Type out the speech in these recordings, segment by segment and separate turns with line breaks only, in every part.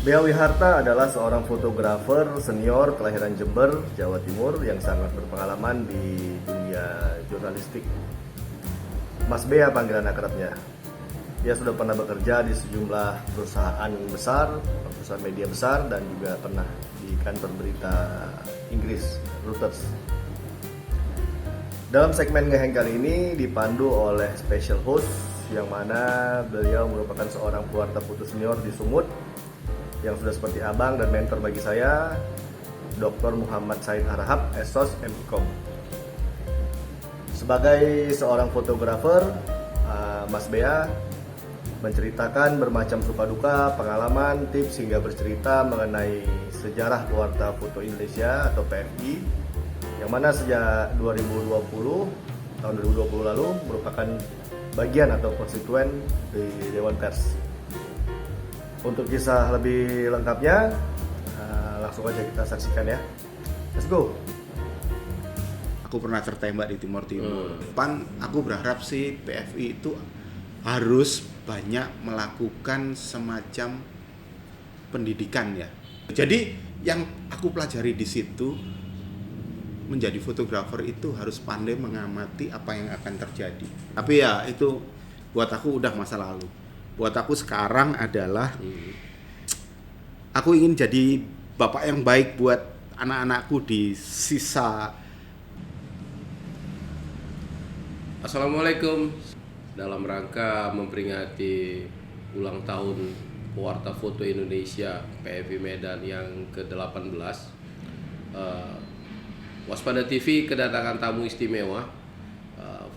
Bea Wiharta adalah seorang fotografer senior kelahiran Jember, Jawa Timur yang sangat berpengalaman di dunia jurnalistik. Mas Bea panggilan akrabnya. Dia sudah pernah bekerja di sejumlah perusahaan besar, perusahaan media besar, dan juga pernah di kantor berita Inggris, Reuters. Dalam segmen Ngeheng kali ini dipandu oleh special host yang mana beliau merupakan seorang pewarta foto senior di Sumut yang sudah seperti abang dan mentor bagi saya, Dr. Muhammad Said Harahap, Esos MIKOM. Sebagai seorang fotografer, Mas Bea menceritakan bermacam suka duka, pengalaman, tips hingga bercerita mengenai sejarah pewarta foto Indonesia atau PFI yang mana sejak 2020 tahun 2020 lalu merupakan bagian atau konstituen di Dewan Pers. Untuk kisah lebih lengkapnya langsung aja kita saksikan ya. Let's go.
Aku pernah tertembak di Timur Timur. Aku berharap sih PFI itu harus banyak melakukan semacam pendidikan ya. Jadi yang aku pelajari di situ, menjadi fotografer itu harus pandai mengamati apa yang akan terjadi. Tapi ya itu buat aku udah masa lalu. Buat aku sekarang adalah aku ingin jadi bapak yang baik buat anak-anakku di sisa.
Assalamualaikum. Dalam rangka memperingati ulang tahun Pewarta Foto Indonesia PFI Medan yang ke-18, Waspada TV kedatangan tamu istimewa,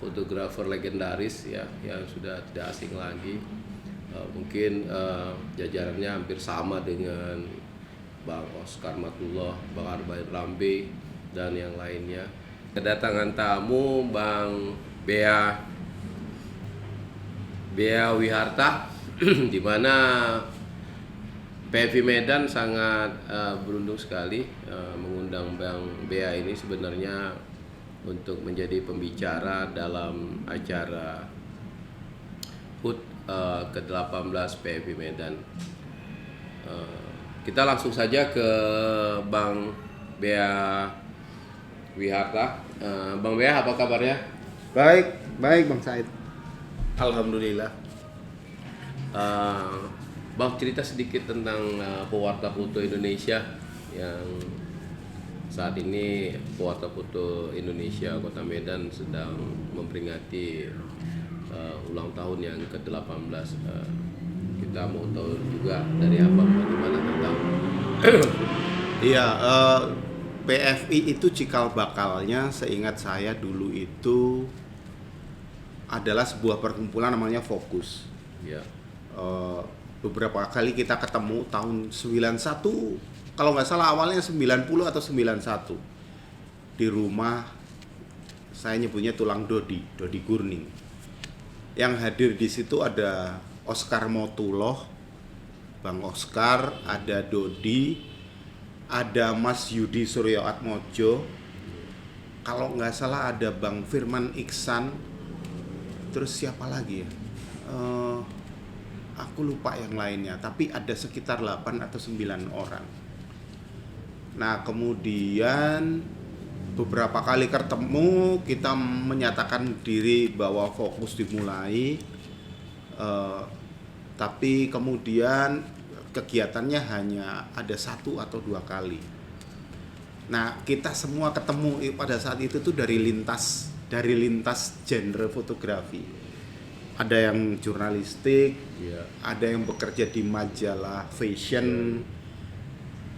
fotografer legendaris ya, yang sudah tidak asing lagi. Mungkin jajarannya hampir sama dengan Bang Oscar Matullah, Bang Arbain Rambe, dan yang lainnya. Kedatangan tamu Bang Bea Wiharta, di mana PFI Medan sangat beruntung sekali mengundang Bang Bea ini sebenarnya untuk menjadi pembicara dalam acara HUT ke-18 PFI Medan. Kita langsung saja ke Bang Bea Wiharta. Bang Bea, apa kabarnya?
Baik Bang Said.
Alhamdulillah.
Bang, cerita sedikit tentang pewarta foto Indonesia yang saat ini pewarta foto Indonesia Kota Medan sedang memperingati ulang tahun yang ke-18. Kita mau tahu juga dari Abang bagaimana tentang
Iya, PFI itu cikal bakalnya seingat saya dulu itu adalah sebuah perkumpulan namanya Fokus.
ya.
Beberapa kali kita ketemu tahun 91, kalau nggak salah awalnya 90 atau 91 di rumah saya nyebutnya Tulang Dodi Gurning. Yang hadir di situ ada Oscar Motullah, Bang Oscar, ada Dodi, ada Mas Yudi Suryo Atmojo, kalau nggak salah ada Bang Firman Iksan, terus siapa lagi ya? Aku lupa yang lainnya, tapi ada sekitar 8 atau 9 orang. Nah, kemudian beberapa kali ketemu, kita menyatakan diri bahwa Fokus dimulai, tapi kemudian kegiatannya hanya ada 1 atau 2 kali. Nah, kita semua ketemu pada saat itu tuh dari lintas genre fotografi. Ada yang jurnalistik, ada yang bekerja di majalah fashion.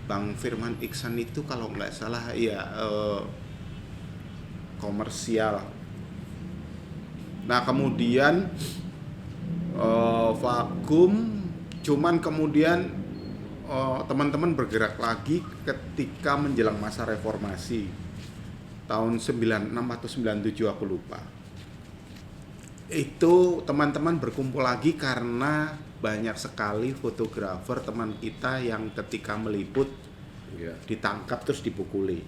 Bang Firman Iksan itu kalau nggak salah ya komersial. Nah, kemudian vakum, cuman kemudian teman-teman bergerak lagi ketika menjelang masa reformasi tahun 96 atau 97, aku lupa. Itu teman-teman berkumpul lagi karena banyak sekali fotografer teman kita yang ketika meliput ditangkap terus dipukuli.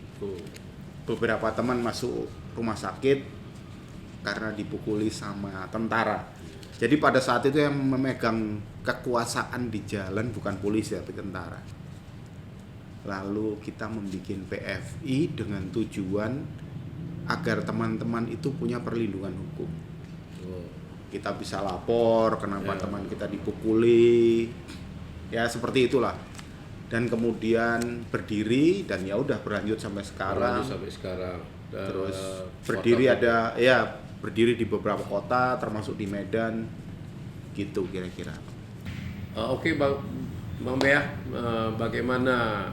Beberapa teman masuk rumah sakit, karena dipukuli sama tentara. Jadi pada saat itu yang memegang kekuasaan di jalan bukan polisi tapi tentara. Lalu kita membuat PFI dengan tujuan agar teman-teman itu punya perlindungan hukum. Kita bisa lapor kenapa teman kita dipukuli, ya seperti itulah. Dan kemudian berdiri dan ya udah berlanjut sampai sekarang. Dan, terus berdiri berdiri di beberapa kota termasuk di Medan gitu kira-kira.
Oke, Bang Bea, bagaimana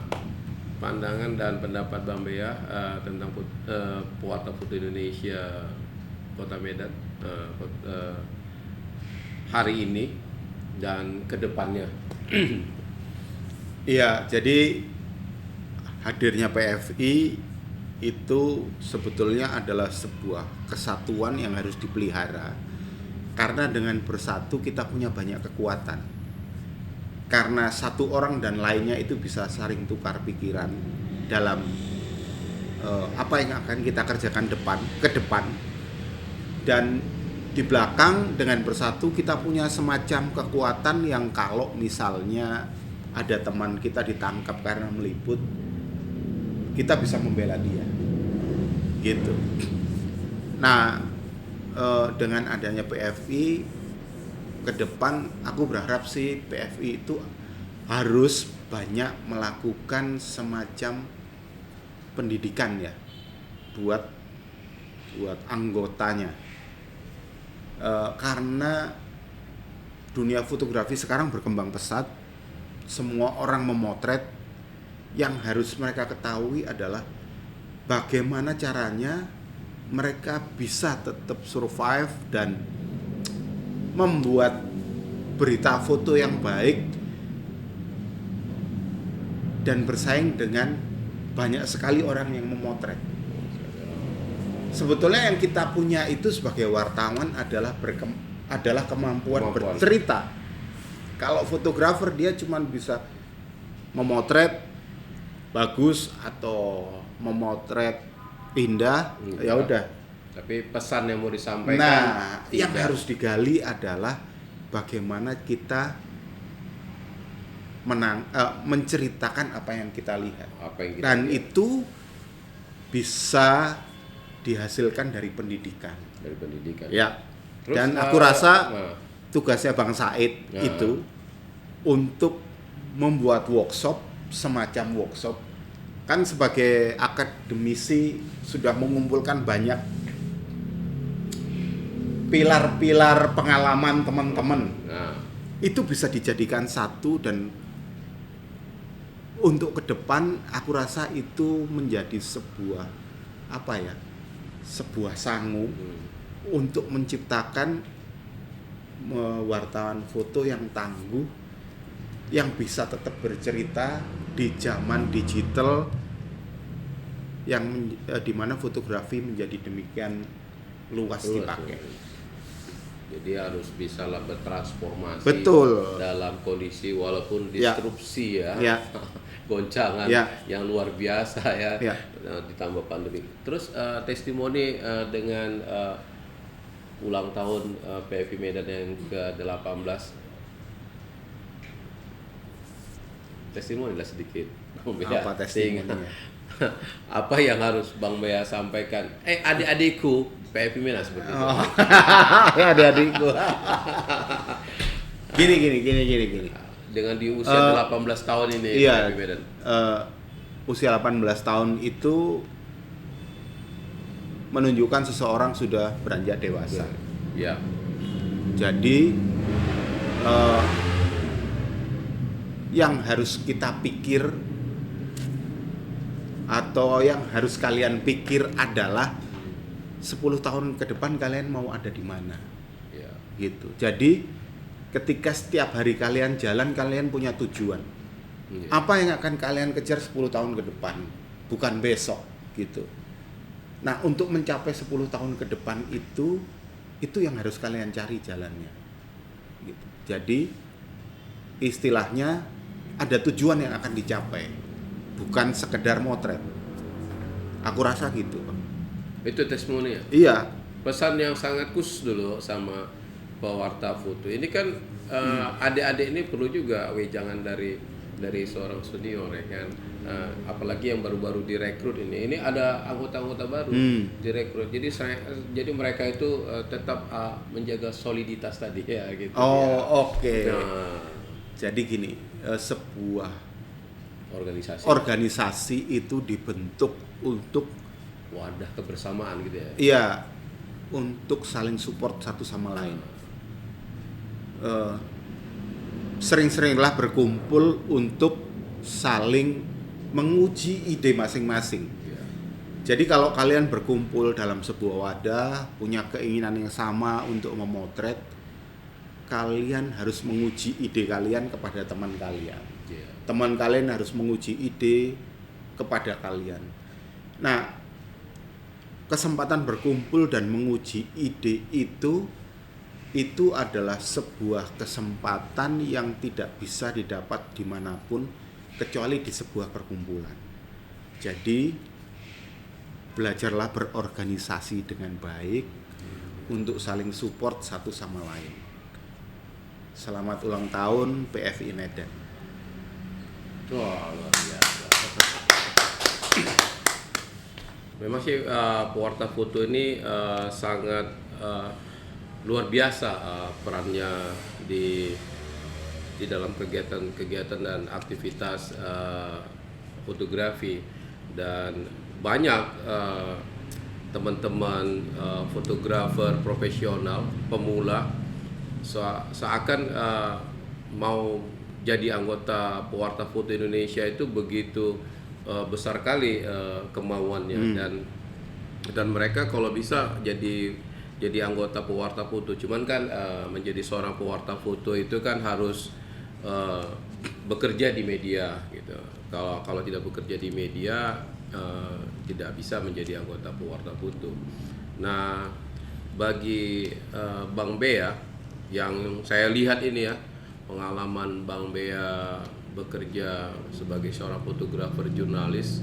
pandangan dan pendapat Bang Bea tentang pewarta foto Indonesia Kota Medan hari ini dan kedepannya?
Iya, jadi hadirnya PFI itu sebetulnya adalah sebuah kesatuan yang harus dipelihara, karena dengan bersatu kita punya banyak kekuatan. Karena satu orang dan lainnya itu bisa saling tukar pikiran dalam apa yang akan kita kerjakan ke depan, dan di belakang dengan bersatu kita punya semacam kekuatan yang kalau misalnya ada teman kita ditangkap karena meliput, kita bisa membela dia gitu. Nah, dengan adanya PFI ke depan, aku berharap sih PFI itu harus banyak melakukan semacam pendidikan ya buat anggotanya, karena dunia fotografi sekarang berkembang pesat, semua orang memotret. Yang harus mereka ketahui adalah bagaimana caranya mereka bisa tetap survive dan membuat berita foto yang baik dan bersaing dengan banyak sekali orang yang memotret. Sebetulnya yang kita punya itu sebagai wartawan adalah kemampuan bercerita. Kalau fotografer dia cuma bisa memotret bagus atau memotret indah, ya udah.
Tapi pesan yang mau disampaikan.
Nah, yang harus digali adalah bagaimana kita menceritakan apa yang kita lihat. Dan itu bisa dihasilkan dari pendidikan. Ya. Terus, dan aku rasa tugasnya Bang Said itu untuk membuat semacam workshop. Kan sebagai akademisi sudah mengumpulkan banyak pilar-pilar pengalaman teman-teman. Itu bisa dijadikan satu, dan untuk ke depan aku rasa itu menjadi sebuah sangu untuk menciptakan wartawan foto yang tangguh, yang bisa tetap bercerita di zaman digital yang di mana fotografi menjadi demikian luas dipakai.
Jadi harus bisa bertransformasi.
Betul.
Dalam kondisi walaupun disrupsi goncangan yang luar biasa ditambah pandemi. Terus testimoni dengan ulang tahun PFI Medan yang ke-18. Testimoni lah sedikit.
Apa testimoninya?
Apa yang harus Bang Bea sampaikan? Adik-adikku PFI Medan seperti itu.
Adik-adikku. Gini.
Dengan di usia 18 tahun ini PFI Medan.
Usia 18 tahun itu menunjukkan seseorang sudah beranjak dewasa.
Ya.
Jadi yang harus kita pikir atau yang harus kalian pikir adalah 10 tahun ke depan kalian mau ada di mana. Gitu. Jadi ketika setiap hari kalian jalan, kalian punya tujuan. Apa yang akan kalian kejar 10 tahun ke depan, bukan besok gitu. Nah, untuk mencapai 10 tahun ke depan itu yang harus kalian cari jalannya. Gitu. Jadi istilahnya ada tujuan yang akan dicapai, bukan sekedar motret. Aku rasa gitu.
Itu testimoni ya?
Iya.
pesan yang sangat khusus dulu sama pewarta foto. Ini kan adik-adik ini perlu juga wejangan dari seorang senior ya kan. Apalagi yang baru-baru direkrut ini ada anggota-anggota baru direkrut. Jadi mereka itu tetap menjaga soliditas tadi ya gitu.
Oke.
Nah,
Jadi gini, sebuah
organisasi
itu dibentuk untuk
wadah kebersamaan gitu ya.
iya, untuk saling support satu sama lain. Sering-seringlah berkumpul untuk saling menguji ide masing-masing.
Ya.
Jadi kalau kalian berkumpul dalam sebuah wadah, punya keinginan yang sama untuk memotret, kalian harus menguji ide kalian kepada teman kalian.
Ya.
Teman kalian harus menguji ide kepada kalian. Nah, kesempatan berkumpul dan menguji ide itu adalah sebuah kesempatan yang tidak bisa didapat dimanapun kecuali di sebuah perkumpulan. Jadi belajarlah berorganisasi dengan baik untuk saling support satu sama lain. Selamat ulang tahun PFI Medan.
Wah, luar biasa. Memang sih pewarta foto ini sangat luar biasa perannya di dalam kegiatan dan aktivitas fotografi, dan banyak teman-teman fotografer profesional pemula seakan mau jadi anggota pewarta foto Indonesia itu begitu besar kali kemauannya, dan mereka kalau bisa jadi anggota pewarta foto. Cuman kan menjadi seorang pewarta foto itu kan harus bekerja di media gitu. Kalau tidak bekerja di media tidak bisa menjadi anggota pewarta foto. Nah, bagi Bang Bea yang saya lihat ini ya, pengalaman Bang Bea bekerja sebagai seorang fotografer jurnalis,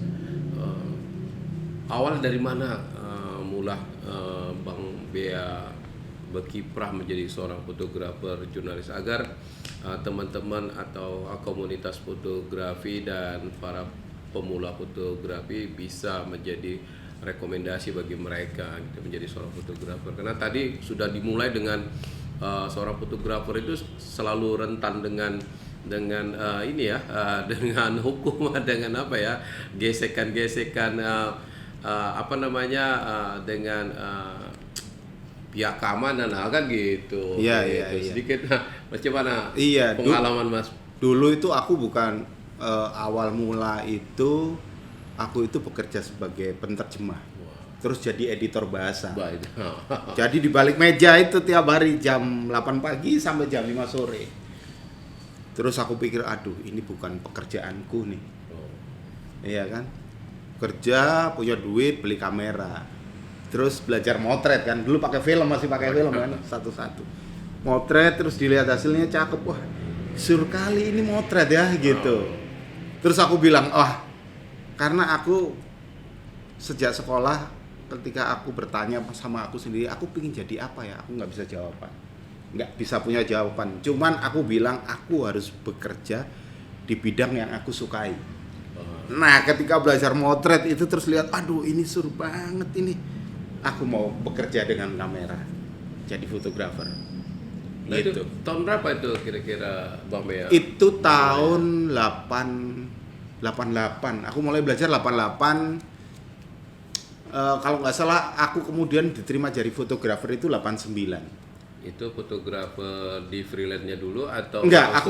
awal dari mana mula Bang Bea berkiprah menjadi seorang fotografer jurnalis agar teman-teman atau komunitas fotografi dan para pemula fotografi bisa menjadi rekomendasi bagi mereka gitu, menjadi seorang fotografer. Karena tadi sudah dimulai dengan seorang fotografer itu selalu rentan dengan ini ya, dengan hukum, dengan apa ya, gesekan-gesekan dengan pihak keamanan kan gitu.
Iya,
gitu.
iya.
Sedikit macam mana
Iya,
pengalaman Mas?
Dulu itu aku bukan awal mula itu aku itu bekerja sebagai penerjemah. Terus jadi editor bahasa.
Baik.
Jadi di balik meja itu tiap hari jam 8 pagi sampai jam 5 sore. Terus aku pikir, aduh ini bukan pekerjaanku nih. Iya kan? Kerja, punya duit, beli kamera. Terus belajar motret kan. Dulu pakai film, masih pakai film kan, satu-satu. Motret, terus dilihat hasilnya cakep. Wah, sur kali ini motret ya gitu. Terus aku bilang, karena aku sejak sekolah ketika aku bertanya sama aku sendiri, aku pengen jadi apa ya? Aku nggak bisa jawaban. Nggak bisa punya jawaban. Cuman aku bilang aku harus bekerja di bidang yang aku sukai. Nah, ketika belajar motret itu terus lihat, aduh ini seru banget ini. Aku mau bekerja dengan kamera, jadi fotografer.
Nah, itu tahun berapa itu kira-kira Bang Bea?
Itu tahun 88. Aku mulai belajar 88. Kalau nggak salah, aku kemudian diterima jadi fotografer itu 89.
Itu fotografer di freelance-nya dulu atau
Enggak,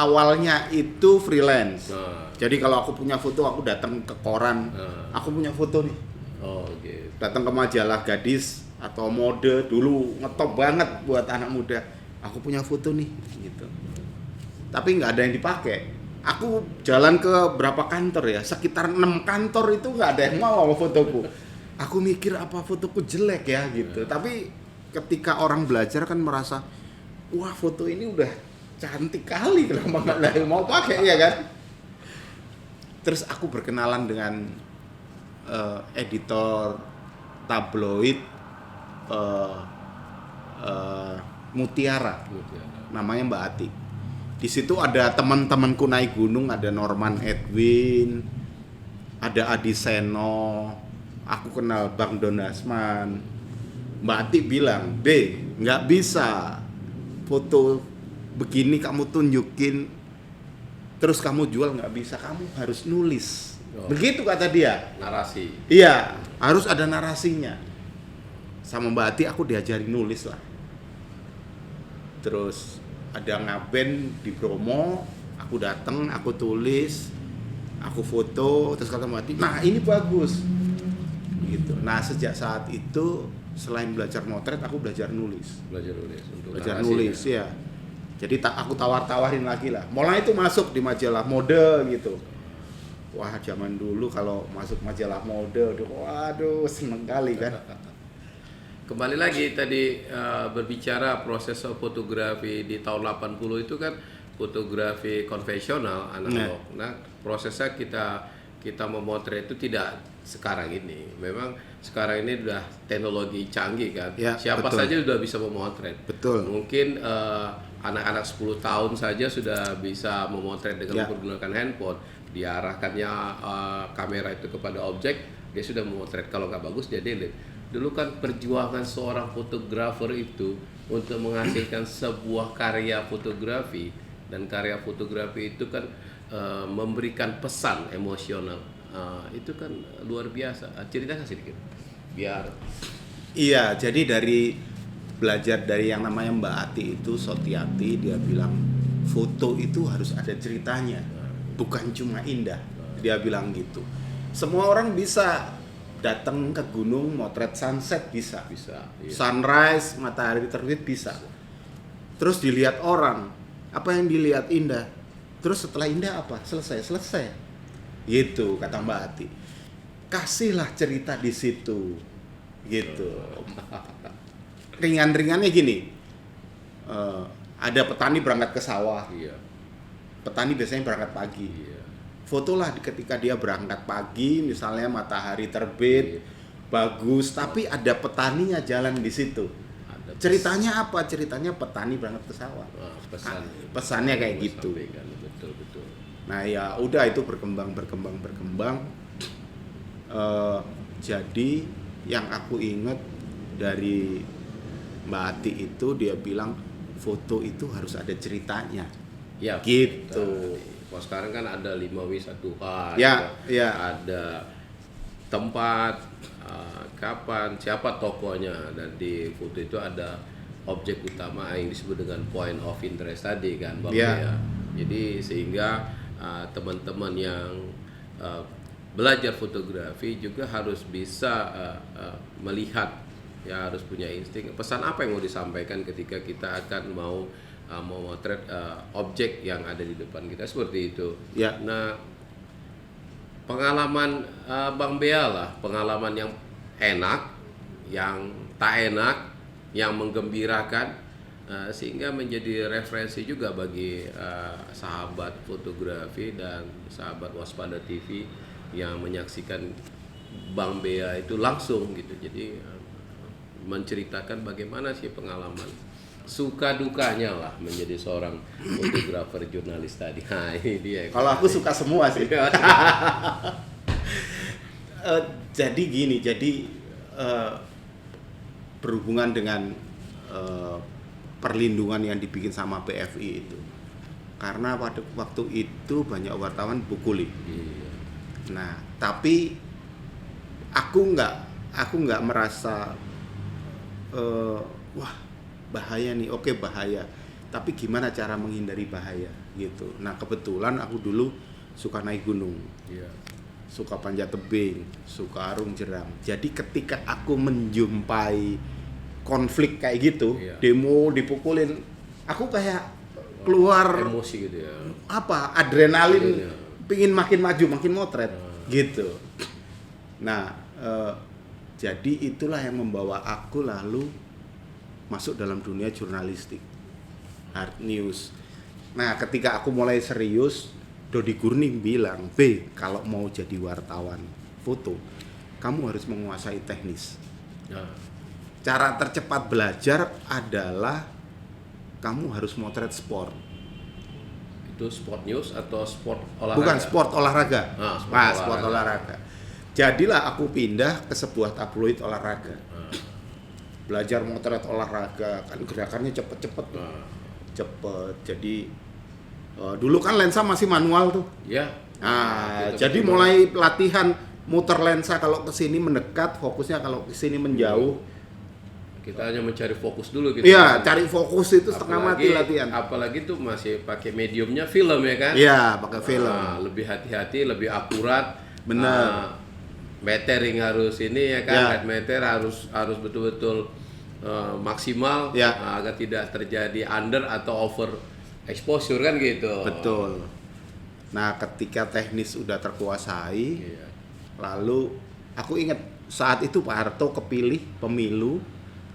awalnya itu freelance.
Nah.
Jadi kalau aku punya foto, aku datang ke koran. Aku punya foto nih.
Oh, gitu.
Datang ke majalah gadis atau mode, dulu ngetop banget buat anak muda. Aku punya foto nih, gitu. Tapi nggak ada yang dipakai. Aku jalan ke berapa kantor ya, sekitar 6 kantor itu nggak ada yang mau sama fotoku. Aku mikir apa fotoku jelek ya gitu. Tapi ketika orang belajar kan merasa, wah foto ini udah cantik kali, kenapa nggak ada yang mau pakai ya kan? Terus aku berkenalan dengan editor tabloid eh, Mutiara, namanya Mbak Ati. Di situ ada teman-temanku naik gunung, ada Norman Edwin, ada Adi Seno, aku kenal Bang Donasman. Mbak Ati bilang, nggak bisa foto begini kamu tunjukin terus kamu jual, nggak bisa, kamu harus nulis. Begitu kata dia.
Narasi.
Iya, harus ada narasinya. Sama Mbak Ati aku diajari nulis lah. Terus ada ngaben di Bromo, aku datang, aku tulis, aku foto, terus kata Mbak Ati, nah ini bagus. Gitu. Nah sejak saat itu selain belajar motret, aku belajar nulis.
Untuk
Belajar
narasinya.
nulis ya. Jadi aku tawar-tawarin lagi lah. Mulai itu masuk di majalah mode gitu. Wah zaman dulu kalau masuk majalah mode, waduh seneng kali kan.
Kembali lagi tadi berbicara proses fotografi di tahun 80 itu kan fotografi konvensional analog. Nah, prosesnya kita memotret itu tidak sekarang ini. Memang sekarang ini udah teknologi canggih kan.
Ya,
Siapa
betul.
saja sudah bisa memotret.
Betul.
Mungkin anak-anak 10 tahun saja sudah bisa memotret dengan
Ya.
menggunakan handphone. Diarahkannya kamera itu kepada objek, dia sudah memotret. Kalau nggak bagus dia delete. Dulu kan perjuangan seorang fotografer itu untuk menghasilkan sebuah karya fotografi, dan karya fotografi itu kan memberikan pesan emosional. Itu kan luar biasa. Ceritakan sedikit biar.
Iya, jadi dari belajar dari yang namanya Mbak Ati itu, Sotiati, dia bilang foto itu harus ada ceritanya, bukan cuma indah. Dia bilang gitu. Semua orang bisa datang ke gunung motret sunset bisa,
Iya.
sunrise, matahari terbit bisa. Terus dilihat orang, apa yang dilihat indah. Terus setelah indah apa? Selesai. Gitu kata Mbak Ati. Kasihlah cerita di situ, gitu. Ringan-ringannya gini, ada petani berangkat ke sawah.
Iya.
Petani biasanya berangkat pagi.
Iya.
Fotolah ketika dia berangkat pagi, misalnya matahari terbit, bagus, tapi ada petaninya jalan di situ.
Ada
Ceritanya apa? Ceritanya petani berangkat ke sawah.
pesan.
Pesannya kayak
Mau
gitu.
sampaikan. Betul.
Nah ya udah itu berkembang. Jadi yang aku ingat dari Mbak Ati itu, dia bilang foto itu harus ada ceritanya.
Ya,
Gitu.
Kalau sekarang kan ada 5W1H,
Ya.
ada tempat, kapan, siapa tokohnya, dan di foto itu ada objek utama yang disebut dengan point of interest tadi kan, Bang
Ya.
Bea. Jadi sehingga teman-teman yang belajar fotografi juga harus bisa melihat, ya harus punya insting. Pesan apa yang mau disampaikan ketika kita akan mau memotret objek yang ada di depan kita, seperti itu.
Ya.
Nah, pengalaman Bang Bea lah, pengalaman yang enak, yang tak enak, yang menggembirakan, sehingga menjadi referensi juga bagi sahabat fotografi dan sahabat Waspada TV yang menyaksikan Bang Bea itu langsung gitu. Jadi menceritakan bagaimana sih pengalaman suka dukanya lah menjadi seorang fotografer jurnalis tadi. Nah, ini dia.
Kalau aku suka semua sih. Jadi gini, berhubungan dengan perlindungan yang dibikin sama PFI itu, karena pada waktu itu banyak wartawan pukuli.
Iya.
Nah, tapi aku nggak merasa wah bahaya nih. Oke, bahaya, tapi gimana cara menghindari bahaya gitu. Nah, kebetulan aku dulu suka naik gunung,
Iya.
suka panjat tebing, suka arung jeram. Jadi ketika aku menjumpai konflik kayak gitu,
Iya.
demo dipukulin, aku kayak keluar
Emosi gitu ya.
apa, adrenalin,
Iya.
pingin makin maju, makin motret gitu. Nah, jadi itulah yang membawa aku lalu masuk dalam dunia jurnalistik, hard news. Nah, ketika aku mulai serius, Dodi Gurning bilang, "B, kalau mau jadi wartawan foto, kamu harus menguasai teknis."
Nah,
cara tercepat belajar adalah kamu harus motret sport.
Itu sport news atau sport olahraga?
Bukan sport olahraga.
Sport
Olahraga. Jadilah aku pindah ke sebuah tabloid olahraga. Belajar motret olahraga, kan gerakannya cepet-cepet. Cepet. Jadi dulu kan lensa masih manual tuh.
Ya.
Jadi mulai latihan muter lensa, kalau ke sini mendekat, fokusnya kalau ke sini menjauh.
Kita hanya mencari fokus dulu gitu.
Iya, cari fokus itu setengah mati latihan.
Apalagi tuh masih pakai mediumnya film ya kan?
Iya, pakai film.
Lebih hati-hati, lebih akurat.
Benar.
Metering harus ini ya kan,
Ya.
head meter harus betul-betul maksimal
Ya.
agar tidak terjadi under atau over exposure kan gitu.
Betul. Nah, ketika teknis udah terkuasai,
Iya.
lalu aku ingat saat itu Pak Harto kepilih pemilu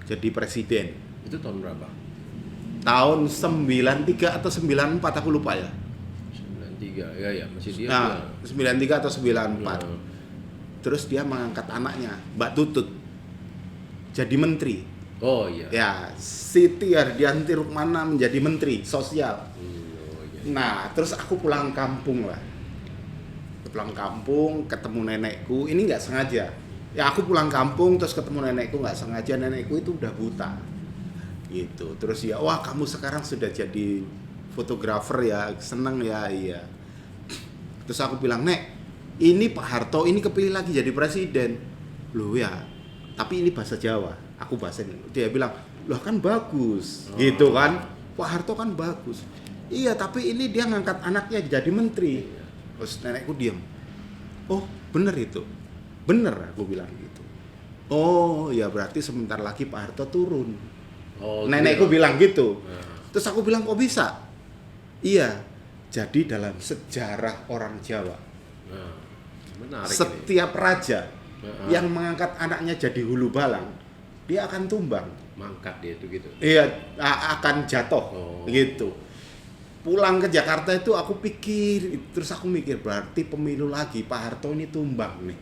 jadi presiden.
Itu tahun berapa?
Tahun 93 atau 94 aku lupa ya.
93. Ya, masih dia.
Nah, 93 atau 94.
Ya.
Terus dia mengangkat anaknya, Mbak Tutut, jadi menteri.
Oh iya.
Ya, Siti Hardianti Rukmana menjadi menteri sosial.
Oh, iya.
Nah, terus aku pulang kampung lah. Pulang kampung, ketemu nenekku. Ini nggak sengaja. Ya, aku pulang kampung terus ketemu nenekku, nggak sengaja. Nenekku itu udah buta. Gitu. Terus ya, wah kamu sekarang sudah jadi fotografer ya, seneng ya, iya. Terus aku bilang, Nek, ini Pak Harto ini kepilih lagi jadi presiden. Loh ya, tapi ini bahasa Jawa. Aku bahasa ini. Dia bilang, loh kan bagus. Gitu kan. Pak Harto kan bagus. Iya, tapi ini dia ngangkat anaknya jadi menteri. Terus nenekku diam. Oh, bener itu. Bener, aku bilang gitu. Oh, ya berarti sebentar lagi Pak Harto turun.
Oh,
Nenekku
gitu.
bilang gitu.
Nah.
Terus aku bilang, kok bisa? Iya, jadi dalam sejarah orang Jawa,
Nah, menarik ini.
setiap raja
Heeh.
yang mengangkat anaknya jadi hulu balang, dia akan tumbang.
Mangkat dia itu gitu.
Iya, akan jatuh.
Oh.
Gitu. Pulang ke Jakarta itu aku pikir, terus aku mikir berarti pemilu lagi Pak Harto ini tumbang nih.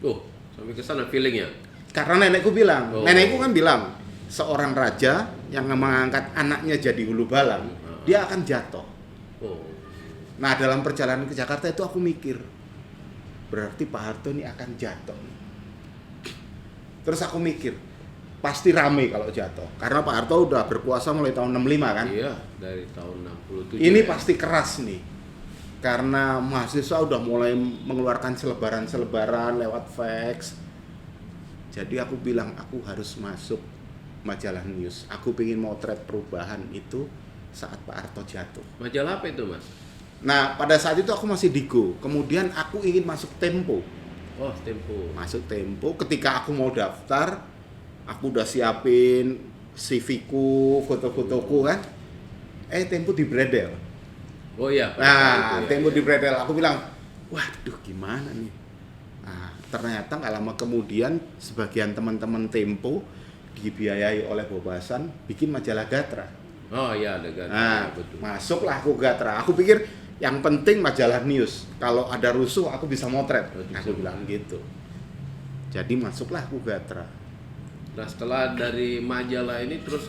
Oh, sampai ke sana feelingnya.
Karena nenekku bilang,
Oh.
nenekku kan bilang, seorang raja yang mengangkat anaknya jadi hulu balang, dia akan jatuh.
Oh.
Nah, dalam perjalanan ke Jakarta itu aku mikir, berarti Pak Harto ini akan jatuh. Terus aku mikir, pasti rame kalau jatuh. Karena Pak Harto udah berkuasa mulai tahun 65 kan.
Iya, dari tahun 67.
Ini
ya.
pasti keras nih. Karena mahasiswa udah mulai mengeluarkan selebaran-selebaran lewat fax. Jadi aku bilang, aku harus masuk majalah news. Aku pengen motret perubahan itu saat Pak Harto jatuh.
Majalah apa itu, Mas?
Nah, pada saat itu aku masih di Go. Kemudian aku ingin masuk Tempo.
Oh, Tempo.
Masuk Tempo, ketika aku mau daftar, aku udah siapin CV-ku, foto-fotoku kan. Tempo di Bredel.
Oh iya. pada saat
Nah,
itu, ya,
Tempo
ya.
di Bredel. Aku bilang, waduh gimana nih. Nah, ternyata nggak lama kemudian sebagian teman-teman Tempo dibiayai oleh Bobasan bikin majalah Gatra.
Oh iya, ada kan.
Nah,
Betul.
masuklah aku Gatra. Aku pikir yang penting majalah news. Kalau ada rusuh aku bisa motret.
Oh, bisa.
Aku bilang gitu. Jadi masuklah aku Gatra.
Nah, setelah dari majalah ini terus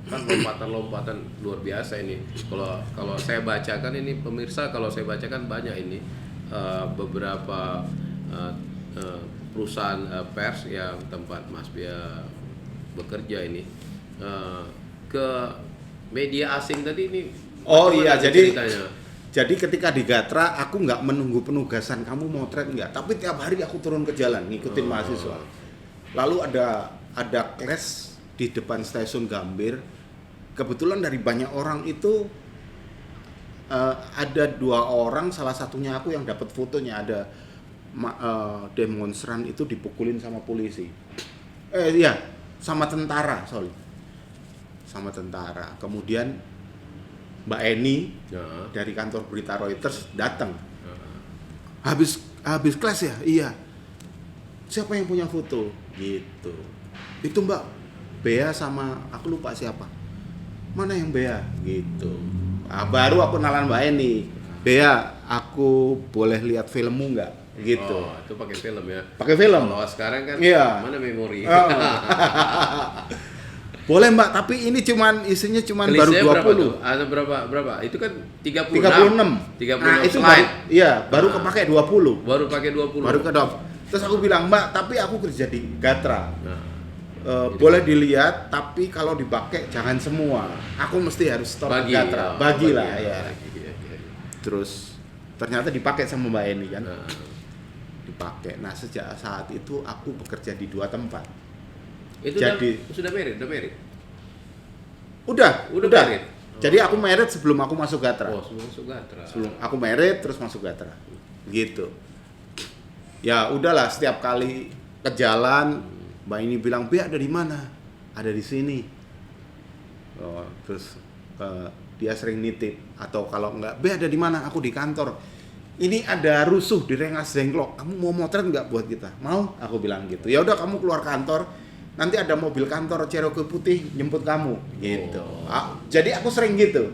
kan lompatan-lompatan luar biasa ini. Kalau saya bacakan ini pemirsa, kalau saya bacakan banyak ini beberapa perusahaan pers yang tempat Mas Bia bekerja ini ke media asing tadi ini.
Oh
bagaimana
iya,
tuh
jadi
ceritanya?
Jadi ketika di Gatra aku nggak menunggu penugasan kamu motret nggak, tapi tiap hari aku turun ke jalan ngikutin mahasiswa. Lalu ada kelas di depan stasiun Gambir. Kebetulan dari banyak orang itu ada 2 orang, salah satunya aku yang dapat fotonya. Ada demonstran itu dipukulin sama polisi. Iya, sama tentara, sorry. Sama tentara. Kemudian Mbak Eni
Ya.
dari kantor berita Reuters datang.
Ya.
Habis kelas ya? Iya. Siapa yang punya foto? Gitu. Itu Mbak Bea sama aku lupa siapa. Mana yang Bea? Gitu. Baru aku kenalan Mbak Eni. Bea, aku boleh lihat filmmu nggak? gitu.
Oh, itu pakai film ya.
Pakai film.
Kalau sekarang kan
Iya.
mana memori.
Boleh Mbak, tapi ini isinya cuman baru
Klise
20.
berapa tuh? Ada berapa? Itu kan 36.
36. Nah, itu
slide.
baru kepake 20.
Baru pakai 20.
Baru kedap. Terus aku bilang, "Mbak, tapi aku kerja di Gatra.
Nah,
Boleh dilihat, tapi kalau dipakai jangan semua. Aku mesti harus store di Gatra. Bagilah ya."
Iya.
Terus ternyata dipakai sama Mbak Eni kan.
Nah,
Dipakai. Nah, sejak saat itu aku bekerja di 2 tempat.
itu
Jadi
sudah married.
Udah.
married.
Jadi aku married sebelum aku masuk Gatra.
Oh, semua masuk Gatra.
Sebelum aku married terus masuk Gatra. Gitu. Ya udahlah, setiap kali ke jalan Mbak ini bilang, "Bi, ada di mana?" "Ada di sini." Oh, terus dia sering nitip, atau kalau enggak, "Bi, ada di mana?" "Aku di kantor. Ini ada rusuh di Rengas Dengklok. Kamu mau motret nggak buat kita?" "Mau," aku bilang gitu. "Ya udah, kamu keluar kantor. Nanti ada mobil kantor Cherokee putih jemput kamu." Gitu. Jadi aku sering gitu.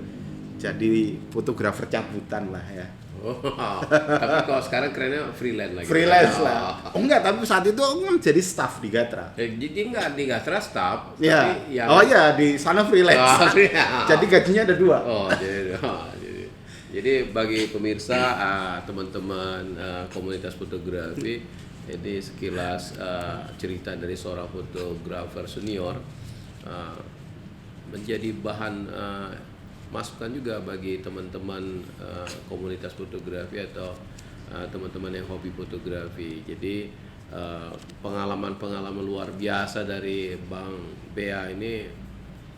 Jadi fotografer cabutan lah ya.
Oh, tapi kalau sekarang kerennya freelance lagi.
Freelance lah. Oh enggak, tapi saat itu aku kan jadi staff di Gatra.
Jadi nggak di Gatra staff,
Iya.
tapi yang
Oh iya, di sana freelance.
Oh, iya.
Jadi gajinya ada 2.
Jadi bagi pemirsa, teman-teman komunitas fotografi, jadi sekilas cerita dari seorang fotografer senior menjadi bahan masukan juga bagi teman-teman komunitas fotografi atau teman-teman yang hobi fotografi. Jadi pengalaman-pengalaman luar biasa dari Bang Bea ini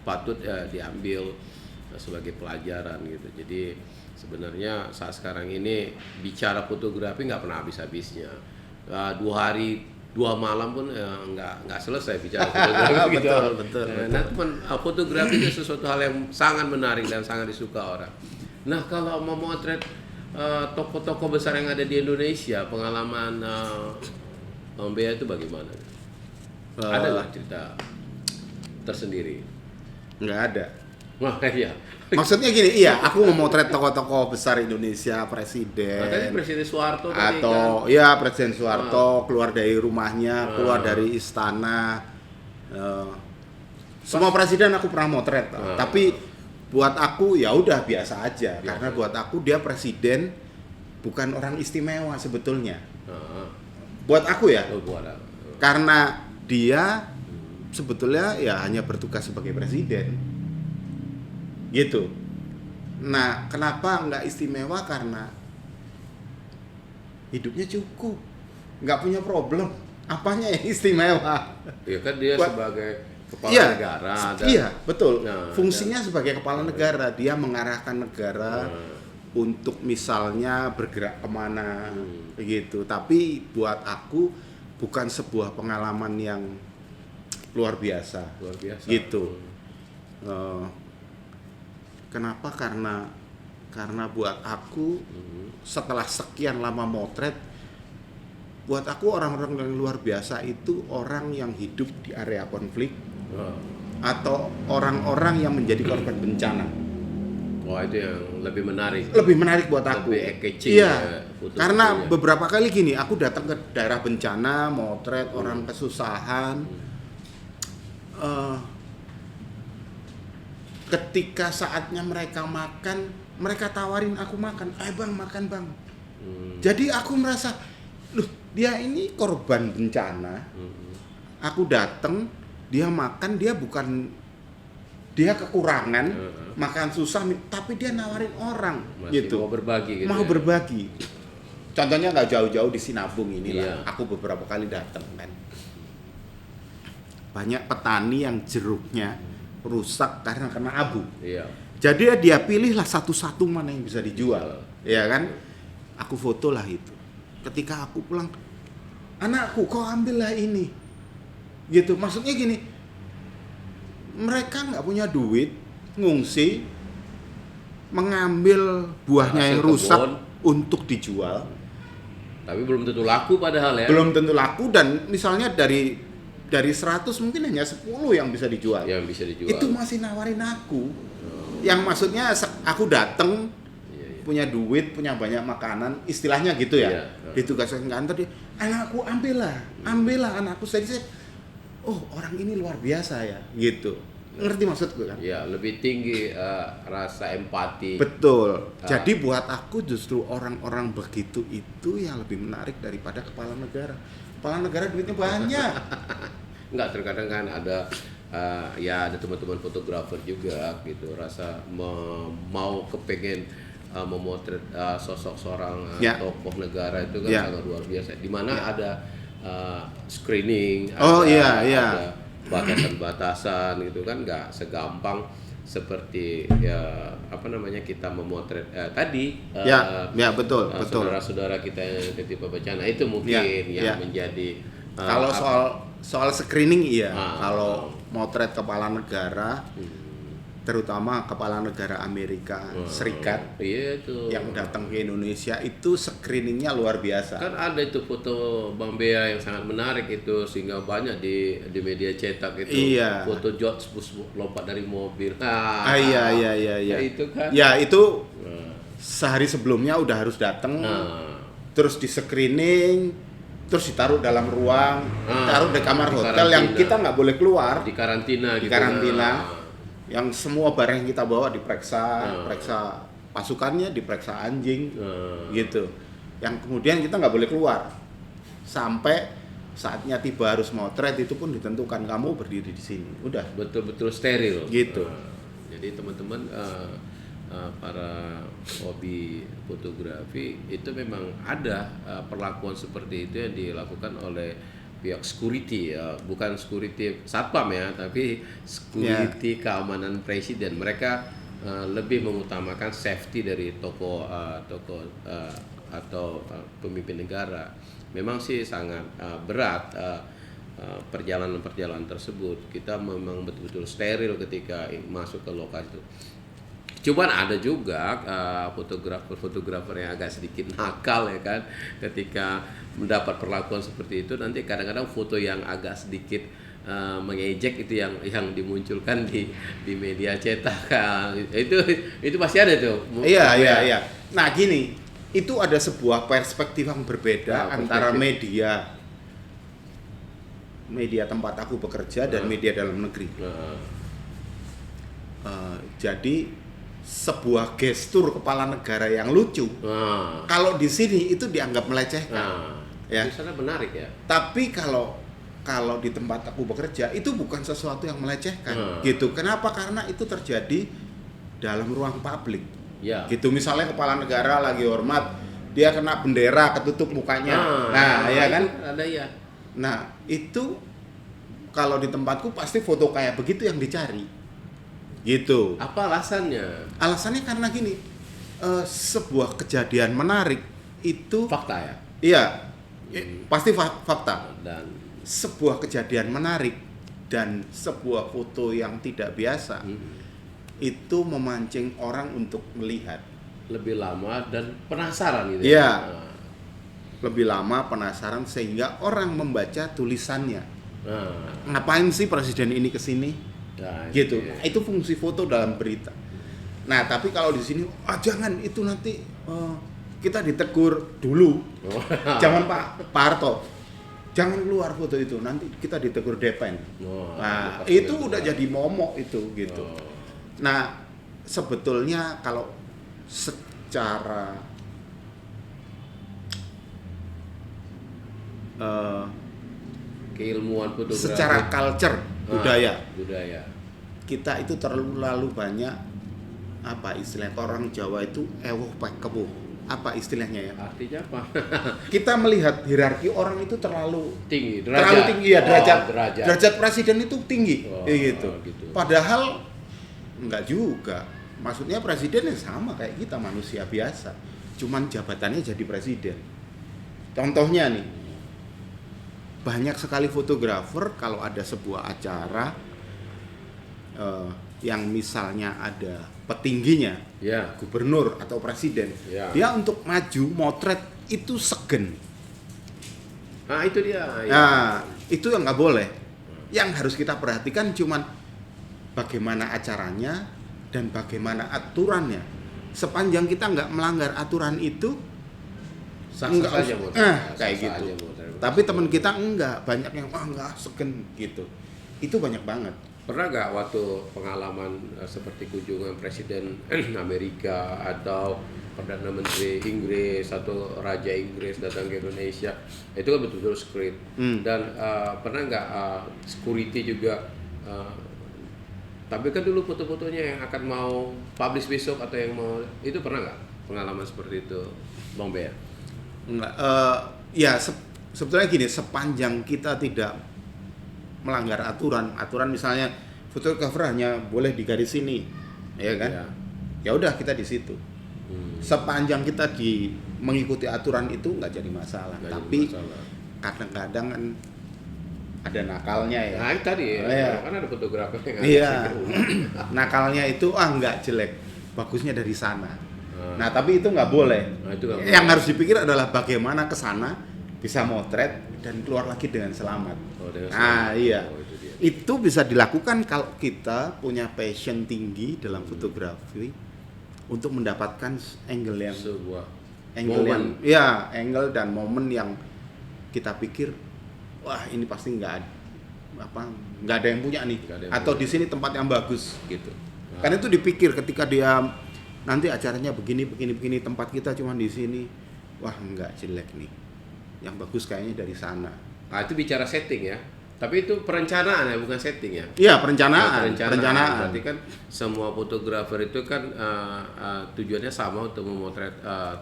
patut diambil sebagai pelajaran gitu. Jadi sebenarnya saat sekarang ini bicara fotografi nggak pernah habis-habisnya. 2 hari 2 malam pun nggak selesai bicara fotografi gitu.
Betul.
Nah, fotografi itu sesuatu hal yang sangat menarik dan sangat disuka orang. Nah, kalau mau motret tokoh-tokoh besar yang ada di Indonesia, pengalaman Bang Bea itu bagaimana? Adalah cerita tersendiri.
Nggak ada.
Wah, iya.
Maksudnya gini, iya, aku memotret tokoh-tokoh besar Indonesia,
Tadi
presiden,
Presiden Soeharto tadi
atau
kan.
ya Presiden Soeharto keluar dari rumahnya, keluar dari istana. Semua presiden aku pernah motret, tapi buat aku ya udah biasa aja, karena buat aku dia presiden bukan orang istimewa sebetulnya. Buat aku ya, karena dia sebetulnya ya hanya bertugas sebagai presiden. Gitu. Nah, kenapa nggak istimewa? Karena hidupnya cukup, nggak punya problem. Apanya yang istimewa?
Ya kan dia sebagai kepala negara.
Iya, betul. Fungsinya sebagai kepala negara, dia mengarahkan negara untuk misalnya bergerak kemana, gitu. Tapi buat aku bukan sebuah pengalaman yang luar biasa. Gitu. Kenapa? Karena buat aku setelah sekian lama motret, buat aku orang-orang yang luar biasa itu orang yang hidup di area konflik atau orang-orang yang menjadi korban bencana.
Wah, itu yang lebih menarik.
Lebih menarik buat aku.
Lebih eye-catching.
Iya. Karena beberapa kali gini, aku datang ke daerah bencana, motret orang kesusahan. Ketika saatnya mereka makan, mereka tawarin aku makan. "Ayo Bang, makan Bang." Jadi aku merasa, loh, dia ini korban bencana. Aku datang, dia makan, dia kekurangan, makan susah, tapi dia nawarin orang.
Masih
gitu.
mau berbagi gitu.
Mau berbagi. Contohnya nggak jauh-jauh di Sinabung inilah.
Iya.
Aku beberapa kali datang kan. Banyak petani yang jeruknya rusak karena kena abu.
Iya.
Jadi dia pilihlah satu-satu mana yang bisa dijual, ya kan? Aku fotolah itu. Ketika aku pulang, "Anakku, kau ambillah ini." Gitu. Maksudnya gini, mereka nggak punya duit, ngungsi, mengambil buahnya
Hasil
yang rusak
kebun
untuk dijual.
Tapi belum tentu laku padahal ya.
Belum tentu laku, dan misalnya dari 100 mungkin hanya 10 yang bisa dijual.
Yang bisa dijual.
Itu masih nawarin aku. Yang maksudnya aku datang punya duit, punya banyak makanan, istilahnya gitu ya.
Iya.
Ditugaskan ke kantor, dia, anakku ambillah anakku. Saya, oh orang ini luar biasa ya, gitu. Ngerti maksudku kan?
Ya, lebih tinggi rasa empati.
Betul. Jadi buat aku justru orang-orang begitu itu yang lebih menarik daripada kepala negara. Kepala negara duitnya banyak.
Enggak, terkadang kan ada ya ada teman-teman fotografer juga gitu, rasa mau kepengen memotret sosok seorang tokoh negara itu kan sangat luar biasa. Di mana ada screening, ada batasan-batasan gitu kan, nggak segampang seperti kita memotret tadi
betul.
saudara-saudara kita yang ketipa bencana itu mungkin menjadi
kalau soal screening kalau motret kepala negara terutama kepala negara Amerika Serikat yang datang ke Indonesia itu screeningnya luar biasa.
Kan ada itu foto Bang Bea yang sangat menarik itu, sehingga banyak di media cetak itu foto George Bush lompat dari mobil.
Iya.
Itu kan.
Ya itu sehari sebelumnya udah harus datang, terus di screening, terus ditaruh dalam ruang, taruh di kamar hotel yang kita nggak boleh keluar,
di karantina.
Yang semua barang yang kita bawa diperiksa, periksa pasukannya, diperiksa anjing, gitu. Yang kemudian kita nggak boleh keluar sampai saatnya tiba harus motret, itu pun ditentukan kamu berdiri di sini, udah
betul-betul steril.
Gitu.
Jadi teman-teman para hobi fotografi itu memang ada perlakuan seperti itu yang dilakukan oleh pihak security, bukan security satpam ya, tapi security keamanan presiden. Mereka lebih mengutamakan safety dari tokoh atau pemimpin negara. Memang sih sangat berat perjalanan tersebut. Kita memang betul-betul steril ketika masuk ke lokasi itu. Cuman ada juga fotografer yang agak sedikit nakal ya kan, ketika mendapat perlakuan seperti itu, nanti kadang-kadang foto yang agak sedikit mengejek itu yang dimunculkan di media cetak. Itu pasti ada tuh.
Iya. Nah gini, itu ada sebuah perspektif yang berbeda antara media tempat aku bekerja dan media dalam negeri. Jadi sebuah gestur kepala negara yang lucu, kalau di sini itu dianggap melecehkan.
Ya. Di sana menarik ya.
Tapi kalau di tempat aku bekerja itu bukan sesuatu yang melecehkan, gitu. Kenapa? Karena itu terjadi dalam ruang publik.
Ya.
Gitu, misalnya kepala negara lagi hormat, dia kena bendera ketutup mukanya. Ya kan?
Ada ya.
Nah, itu kalau di tempatku pasti foto kayak begitu yang dicari. Gitu.
Apa alasannya?
Alasannya karena gini, sebuah kejadian menarik itu
fakta ya.
Iya. Pasti fakta.
Dan
sebuah kejadian menarik dan sebuah foto yang tidak biasa itu memancing orang untuk melihat
lebih lama dan penasaran gitu.
Iya. Lebih lama penasaran sehingga orang membaca tulisannya. Ngapain sih presiden ini kesini? Gitu. Nah, itu fungsi foto dalam berita. Nah, tapi kalau di sini jangan, itu nanti kita ditegur dulu. Jangan Pak Harto. Jangan keluar foto itu, nanti kita ditegur Depen. Nah, itu udah jadi momok itu gitu. Nah, sebetulnya kalau secara
keilmuan fotografi,
secara culture, budaya, kita itu terlalu banyak apa istilahnya, orang Jawa itu ewoh pek kebuh. Apa istilahnya ya?
Artinya apa?
Kita melihat hierarki orang itu terlalu
tinggi,
terlalu tinggi ya,
derajat.
Derajat presiden itu tinggi,
gitu.
Padahal enggak juga. Maksudnya presiden sama kayak kita, manusia biasa. Cuman jabatannya jadi presiden. Contohnya nih, banyak sekali fotografer kalau ada sebuah acara yang misalnya ada petingginya, gubernur atau presiden, dia untuk maju motret itu segen.
Nah itu dia.
Nah itu yang nggak boleh. Yang harus kita perhatikan cuman bagaimana acaranya dan bagaimana aturannya. Sepanjang kita nggak melanggar aturan itu, Enggak,
saja motret.
kayak
Sah-sah
gitu.
aja motret.
Tapi teman kita enggak, banyak yang enggak segen gitu. Itu banyak banget.
Pernah nggak waktu pengalaman seperti kunjungan Presiden Amerika atau Perdana Menteri Inggris atau Raja Inggris datang ke Indonesia, itu kan betul-betul script. Dan pernah nggak security juga tampilkan dulu foto-fotonya yang akan mau publish besok atau yang mau, itu pernah nggak pengalaman seperti itu, Bang Bea?
Enggak, ya sebetulnya gini, sepanjang kita tidak melanggar aturan misalnya fotografer hanya boleh di garis sini, ya kan?
Ya.
Ya udah kita di situ. Sepanjang kita mengikuti aturan itu nggak jadi masalah.
Nggak jadi
Tapi
masalah.
kadang-kadang kan ada nakalnya ya.
Nah itu tadi
Iya.
kan ada fotografer yang
Iya.
ada
Nakalnya itu nggak jelek, bagusnya dari sana. Nah tapi itu nggak boleh.
Nah, itu nggak
Yang
boleh.
harus dipikir adalah bagaimana ke sana bisa motret dan keluar lagi dengan selamat.
dengan
Nah
selamat.
iya,
Oh, itu dia.
itu bisa dilakukan kalau kita punya passion tinggi dalam fotografi untuk mendapatkan angle yang
Sebuah
angle angle dan momen yang kita pikir wah ini pasti nggak ada yang punya nih,
Nggak ada yang
atau
punya.
di sini tempat yang bagus gitu.
Nah.
Karena itu dipikir ketika dia nanti acaranya begini tempat kita cuma di sini, wah nggak jelek nih, yang bagus kayaknya dari sana.
Nah itu bicara setting ya. Tapi itu perencanaan ya, bukan setting ya.
Iya
Nah,
perencanaan.
Berarti kan semua fotografer itu kan tujuannya sama untuk memotret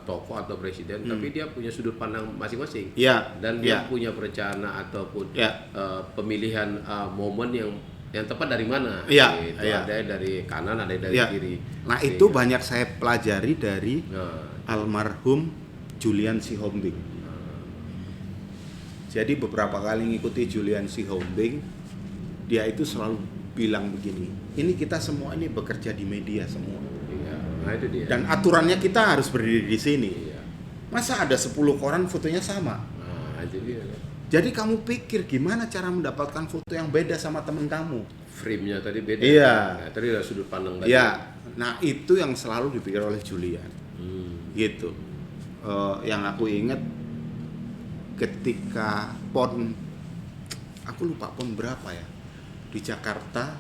tokoh atau presiden, tapi dia punya sudut pandang masing-masing.
Iya.
Dan dia
Iya.
punya perencanaan ataupun
Iya.
pemilihan momen yang tepat dari mana.
Iya,
Gitu.
iya.
Ada yang dari kanan, ada yang dari
Iya.
kiri.
Nah
Sehingga-
itu banyak saya pelajari dari
Nah,
almarhum Julian Sihombing. Jadi beberapa kali ngikuti Julian Sihombing, dia itu selalu bilang begini, ini kita semua ini bekerja di media semua.
iya. Nah itu dia.
Dan aturannya kita harus berdiri di sini.
Iya.
Masa ada 10 koran fotonya sama?
Nah itu dia.
Jadi kamu pikir gimana cara mendapatkan foto yang beda sama temen kamu?
Frame-nya tadi beda.
Iya.
Nah, tadi ada sudut pandang tadi.
Ya, nah itu yang selalu dipikir oleh Julian. Gitu. Yang aku ingat ketika PON, aku lupa PON berapa ya, di Jakarta,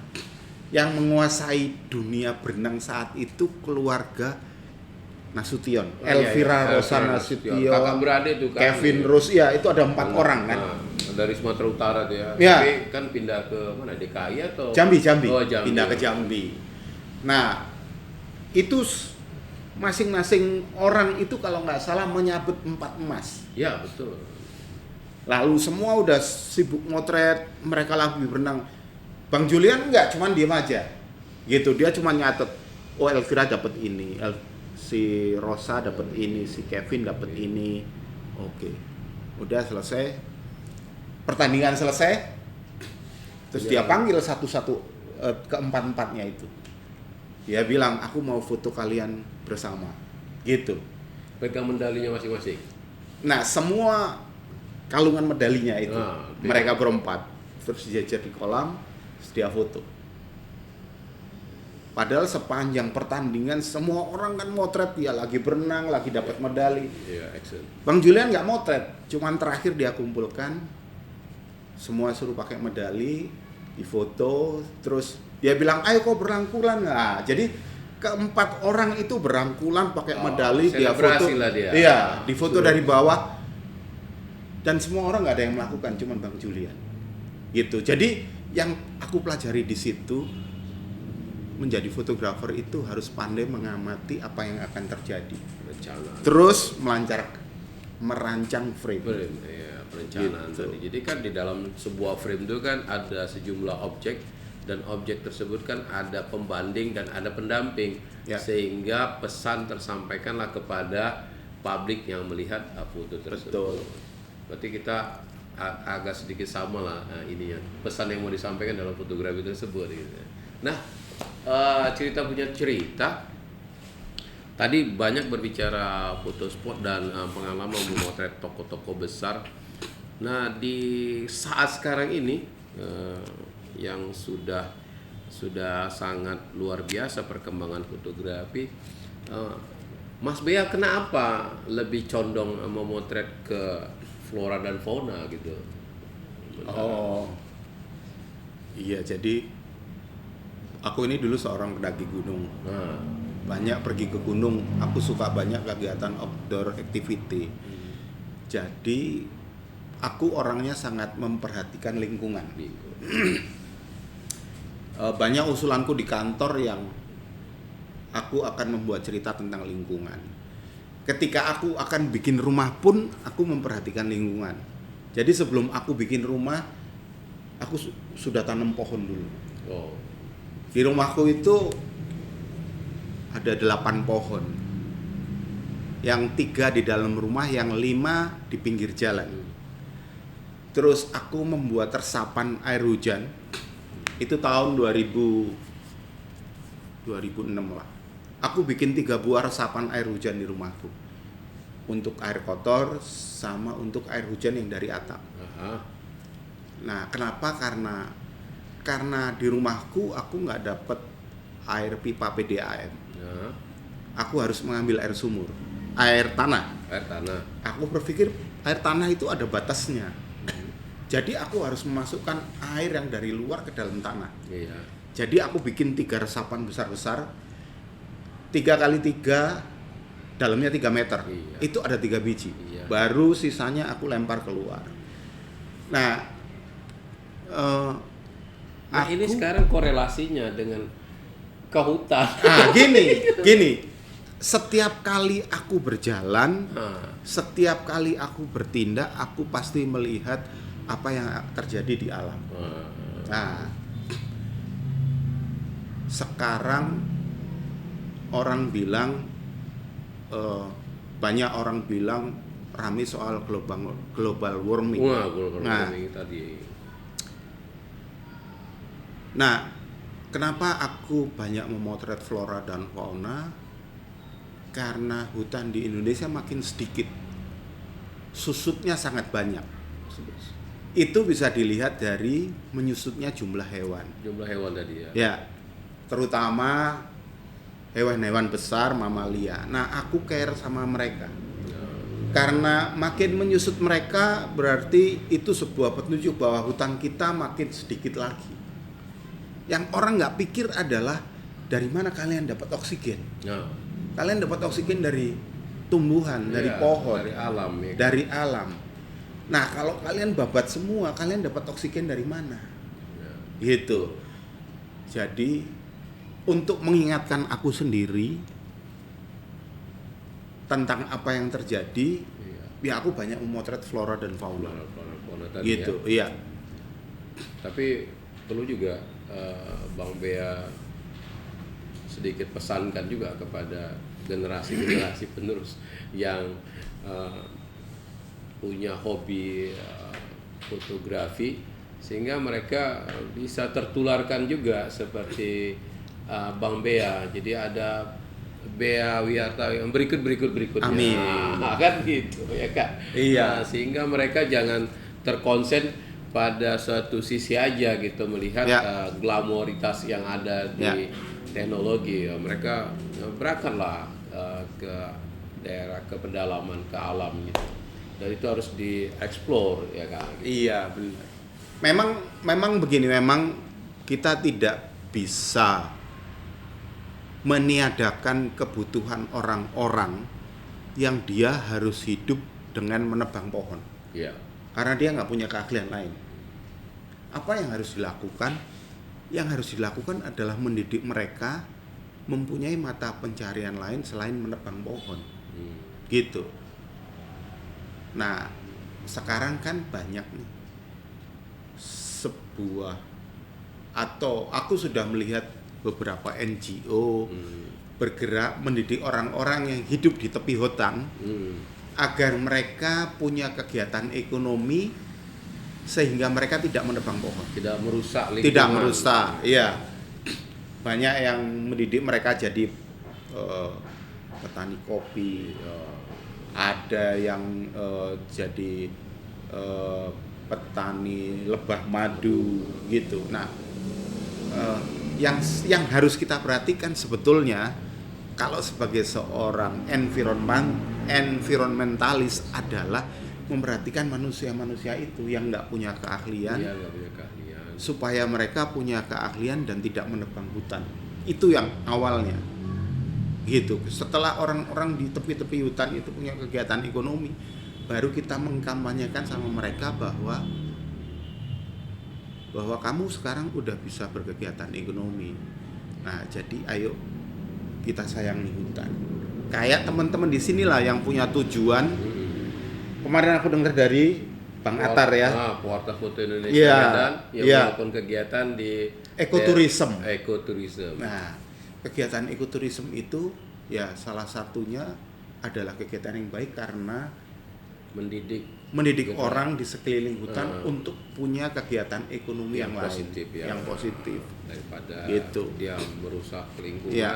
yang menguasai dunia berenang saat itu keluarga Nasution, Elvira Rosa Nasution,
kakak beradik tuh kan.
Kevin Rose, ya itu ada 4 orang kan.
Nah, dari Sumatera Utara dia.
Ya.
Tapi kan pindah ke mana? DKI atau
Jambi,
Oh, Jambi.
pindah ke Jambi. Nah, itu masing-masing orang itu kalau nggak salah menyabet 4 emas.
Ya, betul.
Lalu semua udah sibuk motret, mereka lagi berenang. Bang Julian nggak, cuman diem aja. Gitu, dia cuma nyatet, oh Elvira dapat ini, si Rosa dapat ini, si Kevin dapat ini. Oke. Udah selesai. Pertandingan selesai. Terus dia panggil satu-satu keempat-empatnya itu. Dia bilang, aku mau foto kalian bersama. Gitu.
Pegang medalinya masing-masing.
Nah, semua kalungan medalinya itu
Nah,
mereka berempat terus dijajar di kolam, terus dia foto. Padahal sepanjang pertandingan semua orang kan motret, dia lagi berenang, lagi dapat medali.
Iya, action.
Bang Julian nggak motret, cuman terakhir dia kumpulkan semua suruh pakai medali, difoto, terus dia bilang, ayo kok berangkulan. Nah, jadi keempat orang itu berangkulan pakai medali, dia foto.
selebrasi lah dia.
Iya, difoto
Suruh.
dari bawah. Dan semua orang nggak ada yang melakukan, cuman Bang Julian. Gitu. Jadi yang aku pelajari di situ, menjadi fotografer itu harus pandai mengamati apa yang akan terjadi.
Rencana.
Terus merancang frame.
Ya, perencanaan
Gitu.
tadi. Jadi kan di dalam sebuah frame itu kan ada sejumlah objek, dan objek tersebut kan ada pembanding dan ada pendamping,
Ya.
sehingga pesan tersampaikanlah kepada publik yang melihat foto tersebut.
Betul.
Berarti kita agak sedikit sama lah ininya, pesan yang mau disampaikan dalam fotografi tersebut gitu. Nah, cerita punya cerita. Tadi banyak berbicara foto spot dan pengalaman memotret tokoh-tokoh besar. Nah, di saat sekarang ini yang sudah sangat luar biasa perkembangan fotografi, Mas Bea kenapa lebih condong memotret ke flora dan fauna gitu?
Oh, iya, jadi aku ini dulu seorang pendaki gunung.
Nah,
Banyak pergi ke gunung, aku suka banyak kegiatan outdoor activity. Jadi aku orangnya sangat memperhatikan lingkungan. Banyak usulanku di kantor yang aku akan membuat cerita tentang lingkungan. Ketika aku akan bikin rumah pun aku memperhatikan lingkungan. Jadi sebelum aku bikin rumah, aku sudah tanam pohon dulu.
oh,
Di rumahku itu ada 8 pohon. Yang 3 di dalam rumah, yang 5 di pinggir jalan. Terus aku membuat resapan air hujan. Itu tahun 2006 lah. Aku bikin 3 buah resapan air hujan di rumahku. Untuk air kotor sama untuk air hujan yang dari atap.
aha,
Nah, kenapa? Karena di rumahku aku nggak dapet air pipa PDAM.
nah,
Aku harus mengambil air sumur, air tanah.
air tanah.
Aku berpikir air tanah itu ada batasnya. Jadi aku harus memasukkan air yang dari luar ke dalam tanah.
Iya.
Jadi aku bikin 3 resapan besar-besar, 3 kali 3, dalamnya 3 meter.
Iya.
Itu ada 3 biji.
Iya.
Baru sisanya aku lempar keluar. Nah,
Nah, ini sekarang korelasinya dengan ke hutan.
gini. Setiap kali aku berjalan,
Nah,
setiap kali aku bertindak, aku pasti melihat apa yang terjadi di alam. Nah, sekarang orang bilang, banyak orang bilang rame soal global warming.
wah, global
Nah,
warming tadi.
Nah, kenapa aku banyak memotret flora dan fauna? Karena hutan di Indonesia makin sedikit, susutnya sangat banyak. Itu bisa dilihat dari menyusutnya jumlah hewan.
Jumlah hewan tadi ya.
Ya, terutama hewan-hewan besar, mamalia. Nah, aku care sama mereka. Karena makin menyusut mereka, berarti itu sebuah petunjuk bahwa hutan kita makin sedikit lagi. Yang orang nggak pikir adalah dari mana kalian dapat oksigen.
Nah,
Kalian dapat oksigen dari tumbuhan, dari
iya,
pohon,
dari alam ya.
dari alam. Nah, kalau kalian babat semua, kalian dapat oksigen dari mana?
Ya.
Gitu. Jadi untuk mengingatkan aku sendiri tentang apa yang terjadi,
Iya.
ya aku banyak memotret flora dan fauna.
Fauna tadi
Gitu,
ya.
iya.
Tapi perlu juga Bang Bea sedikit pesankan juga kepada generasi-generasi penerus yang punya hobi fotografi, sehingga mereka bisa tertularkan juga seperti Bang Bea. Jadi ada Bea Wiyarta yang berikutnya.
Amin.
Nah, kan gitu ya Kak.
Iya.
Nah, sehingga mereka jangan terkonsen pada suatu sisi aja gitu, melihat
Ya.
glamoritas yang ada di
Ya.
teknologi. Mereka berangkatlah ke daerah, ke pedalaman, ke alam gitu. Dan itu harus dieksplor ya kan.
Iya, benar. Memang begini, memang kita tidak bisa meniadakan kebutuhan orang-orang yang dia harus hidup dengan menebang pohon.
Iya.
Karena dia nggak punya keahlian lain. Apa yang harus dilakukan? Yang harus dilakukan adalah mendidik mereka mempunyai mata pencarian lain selain menebang pohon. Gitu. Nah, sekarang kan banyak nih sebuah, atau aku sudah melihat beberapa NGO bergerak mendidik orang-orang yang hidup di tepi hutan agar mereka punya kegiatan ekonomi sehingga mereka tidak menebang pohon.
Tidak merusak lingkungan.
Tidak merusak, iya. Banyak yang mendidik mereka jadi petani kopi, ada yang jadi petani lebah madu gitu. Nah, yang harus kita perhatikan sebetulnya, kalau sebagai seorang environmentalis adalah memperhatikan manusia-manusia itu yang nggak punya keahlian,
Iya, nggak punya keahlian.
supaya mereka punya keahlian dan tidak menebang hutan. Itu yang awalnya. Gitu. Setelah orang-orang di tepi-tepi hutan itu punya kegiatan ekonomi, baru kita mengkampanyekan sama mereka bahwa kamu sekarang udah bisa berkegiatan ekonomi. Nah, jadi ayo kita sayangi hutan. Kayak teman-teman di sinilah yang punya tujuan. Kemarin aku dengar dari Bang Atar ya.
Pewarta Foto Indonesia
Iya,
Medan yang
iya.
melakukan kegiatan di
Ekoturism.
Ekoturism.
Nah, kegiatan ekoturism itu ya salah satunya adalah kegiatan yang baik karena mendidik orang di sekeliling hutan untuk punya kegiatan ekonomi yang lain,
positif ya.
yang positif.
Daripada
Gitu.
dia merusak lingkungan.
Iya.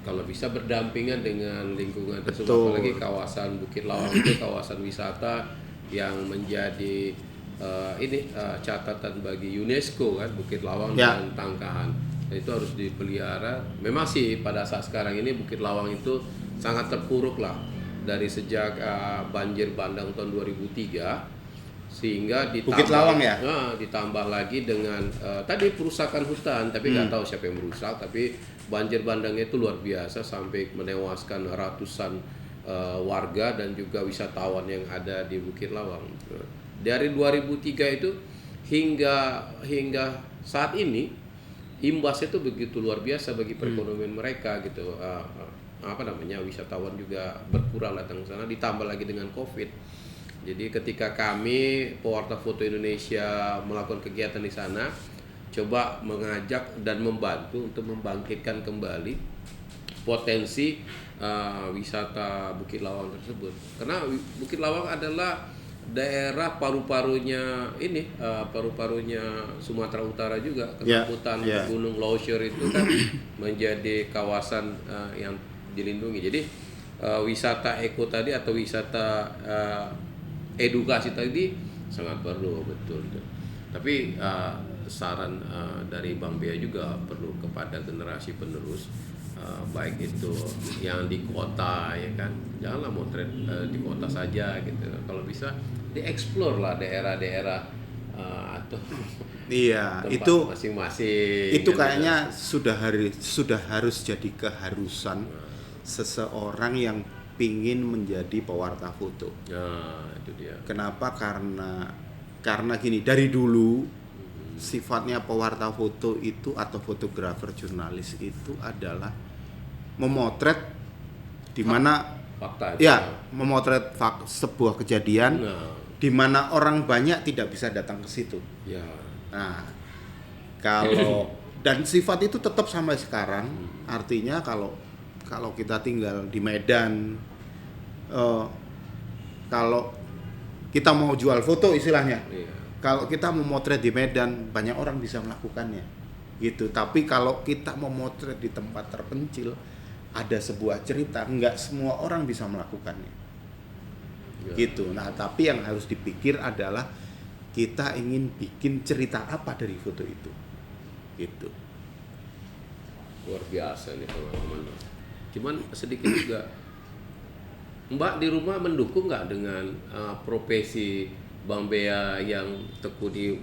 Kalau bisa berdampingan dengan lingkungan tersebut,
Betul.
apalagi kawasan Bukit Lawang itu kawasan wisata yang menjadi catatan bagi UNESCO kan, Bukit Lawang
Ya.
dan Tangkahan. Itu harus dipelihara. Memang sih pada saat sekarang ini Bukit Lawang itu sangat terpuruk lah dari sejak banjir bandang tahun 2003 sehingga ditambah,
Bukit Lawang ya?
Ditambah lagi dengan tadi perusakan hutan, tapi nggak tahu siapa yang merusak, tapi banjir bandangnya itu luar biasa sampai menewaskan ratusan warga dan juga wisatawan yang ada di Bukit Lawang. Dari 2003 itu hingga saat ini imbasnya itu begitu luar biasa bagi perekonomian mereka gitu. Wisatawan juga berkurang datang ke sana, ditambah lagi dengan Covid. Jadi ketika kami Pewarta Foto Indonesia melakukan kegiatan di sana, coba mengajak dan membantu untuk membangkitkan kembali potensi wisata Bukit Lawang tersebut. Karena Bukit Lawang adalah daerah paru-parunya Sumatera Utara juga. Karena hutan Gunung Leuser itu kan menjadi kawasan yang dilindungi. Jadi wisata eko tadi atau wisata edukasi tadi sangat perlu, betul. Tapi saran dari Bang Bea juga perlu kepada generasi penerus, baik itu yang di kota ya kan, janganlah motret di kota saja gitu. Kalau bisa dieksplor lah daerah-daerah atau
Iya,
tempat
itu
masing-masing.
itu
kan,
kayaknya sudah harus jadi keharusan seseorang yang pingin menjadi pewarta foto.
Nah, itu dia.
Kenapa? Karena gini, dari dulu sifatnya pewarta foto itu atau fotografer jurnalis itu adalah memotret di mana
Fakta
ya, memotret sebuah kejadian di mana orang banyak tidak bisa datang ke situ.
Ya.
Nah, kalau dan sifat itu tetap sampai sekarang. Artinya kalau kita tinggal di Medan, kalau kita mau jual foto istilahnya, kalau kita mau motret di Medan banyak orang bisa melakukannya, gitu. Tapi kalau kita mau motret di tempat terpencil, ada sebuah cerita, nggak semua orang bisa melakukannya, gitu. Nah, tapi yang harus dipikir adalah kita ingin bikin cerita apa dari foto itu, gitu.
Luar biasa nih teman-teman. Cuman sedikit juga, Mbak di rumah mendukung nggak dengan profesi Bang Bea yang tekuni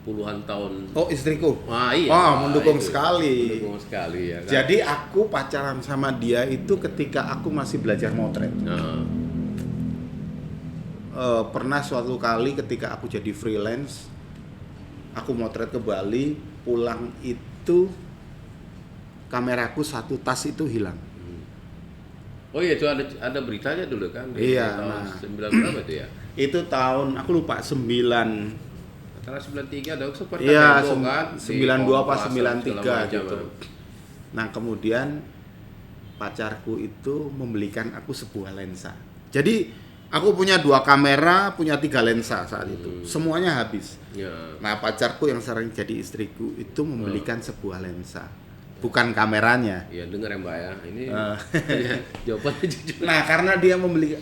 puluhan tahun?
Oh, istriku?
Iya.
Mendukung
itu.
sekali.
Mendukung sekali ya kan.
Jadi aku pacaran sama dia itu ketika aku masih belajar motret. Pernah suatu kali ketika aku jadi freelance, aku motret ke Bali, pulang itu kameraku satu tas itu hilang.
Oh iya, itu ada beritanya dulu kan?
Iya,
tahun 9 berapa itu ya?
Itu tahun aku lupa 9.
Antara 93 ada sempat
Iya,
heboh kan?
92 apa
Di
93 gitu.
kan.
Nah, kemudian pacarku itu membelikan aku sebuah lensa. Jadi aku punya 2 kamera, punya 3 lensa saat itu. Semuanya habis.
Ya.
Nah, pacarku yang sering jadi istriku itu membelikan sebuah lensa. Bukan kameranya.
Iya, dengar ya Mbak ya. Ini jawabannya jujur.
Nah, karena dia membeli,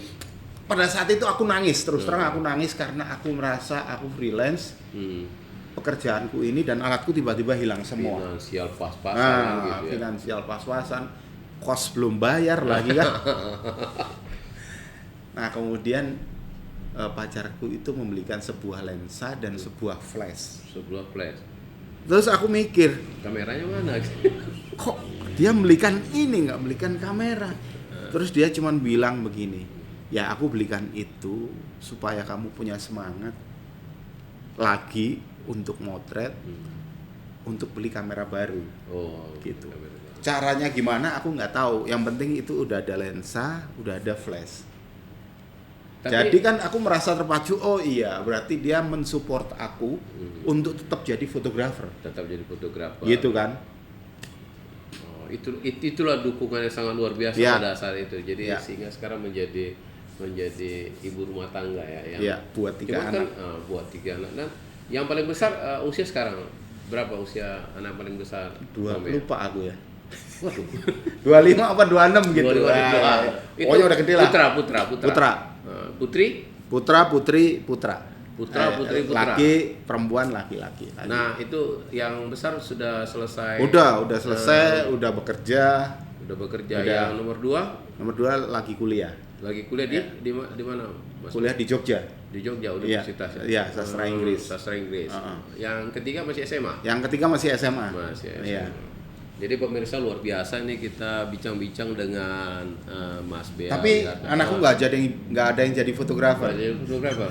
pada saat itu aku nangis, terus terang aku nangis karena aku merasa aku freelance, pekerjaanku ini dan alatku tiba-tiba hilang semua.
Finansial pas-pasan gitu ya.
Finansial pas-pasan. kos belum bayar lagi kan. Nah kemudian pacarku itu membelikan sebuah lensa dan sebuah flash.
Sebuah flash.
Terus aku mikir,
Kameranya mana?
kok dia belikan ini nggak belikan kamera? Terus dia cuman bilang begini, ya aku belikan itu supaya kamu punya semangat lagi untuk motret, untuk beli kamera baru.
Oh,
Gitu.
kamera.
Caranya gimana aku nggak tahu. Yang penting itu udah ada lensa, udah ada flash. Jadi kan aku merasa terpacu. Oh iya, berarti dia mensupport aku untuk tetap jadi fotografer.
Tetap jadi fotografer.
Gitu kan?
Oh, itulah dukungan yang sangat luar biasa
Ya.
pada saat itu. Jadi
Ya.
sehingga sekarang menjadi ibu rumah tangga ya. Yang
Iya, buat 3
cuma
anak.
Kan, buat 3 anak. Dan yang paling besar usia sekarang berapa usia anak paling besar? Mame?
Lupa aku ya.
Waduh.
25 apa 26 gitu.
25.
Pokoknya udah gede lah.
Putra. Putri?
Putra, putri, putra.
Putri, putra.
Laki, perempuan, laki-laki.
Nah, itu yang besar sudah selesai.
Udah selesai, udah bekerja.
Udah bekerja.
Udah.
Yang nomor 2
Nomor 2 lagi kuliah.
lagi kuliah
Ya.
di mana? Mas?
Kuliah di Jogja.
Di Jogja
Iya.
Universitas ya.
Iya, sastra Inggris.
Sastra Inggris.
Uh-uh.
Yang ketiga masih SMA.
Yang ketiga masih SMA.
Masih SMA.
Iya.
Jadi pemirsa luar biasa nih kita bincang-bincang dengan Mas Bea.
Tapi anakku nggak ada yang jadi fotografer.
Jadi fotografer.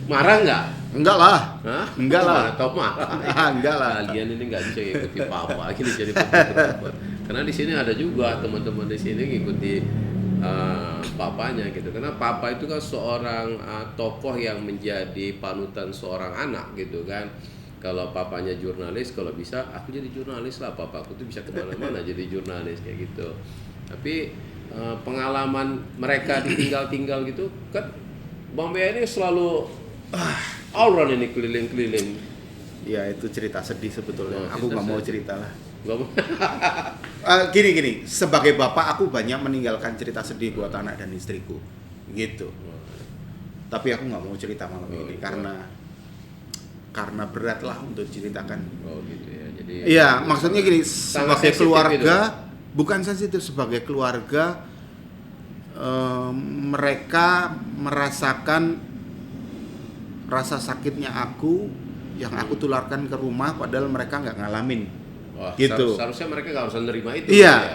Marah nggak?
Enggak lah.
Hah?
Enggak lah.
Atau marah?
Enggak lah.
Kalian ini nggak bisa ngikuti papa gini jadi fotografer. Karena di sini ada juga teman-teman di sini ngikuti papanya gitu. Karena papa itu kan seorang tokoh yang menjadi panutan seorang anak gitu kan. Kalau papanya jurnalis, kalau bisa aku jadi jurnalis lah, papaku tuh bisa kemana-mana jadi jurnalis kayak gitu. Tapi pengalaman mereka ditinggal-tinggal gitu kan, Bang Bea ini selalu all round ini keliling-keliling.
Ya itu cerita sedih sebetulnya.
Oh,
Aku
cerita
nggak mau
sedih.
cerita lah.
Nggak mau.
Gini, sebagai bapak aku banyak meninggalkan cerita sedih buat anak dan istriku, gitu. Tapi aku nggak mau cerita malam ini karena berat lah untuk ceritakan.
Oh gitu ya. Jadi
Iya, maksudnya gini,
sangat
sebagai
sensitif
keluarga,
gitu.
bukan sensitif, sebagai keluarga mereka merasakan rasa sakitnya aku yang aku tularkan ke rumah, padahal mereka nggak ngalamin.
Wah,
Gitu.
Seharusnya mereka nggak usah nerima itu.
Iya,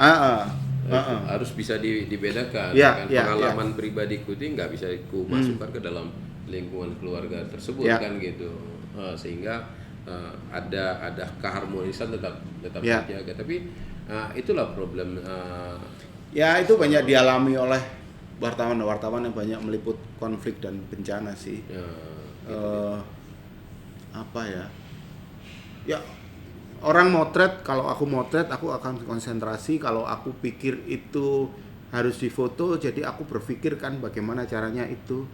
Ya. Harus bisa dibedakan.
Iya,
Kan
iya,
pengalaman pribadiku itu nggak bisa ku masukkan ke dalam lingkungan keluarga tersebut
Iya.
kan gitu. Sehingga ada keharmonisan tetap
Iya.
terjaga. Tapi itulah problem.
Ya itu banyak dialami oleh wartawan-wartawan yang banyak meliput konflik dan bencana sih. Apa ya? Ya orang motret, kalau aku motret aku akan konsentrasi. Kalau aku pikir itu harus difoto, jadi aku berpikir kan bagaimana caranya itu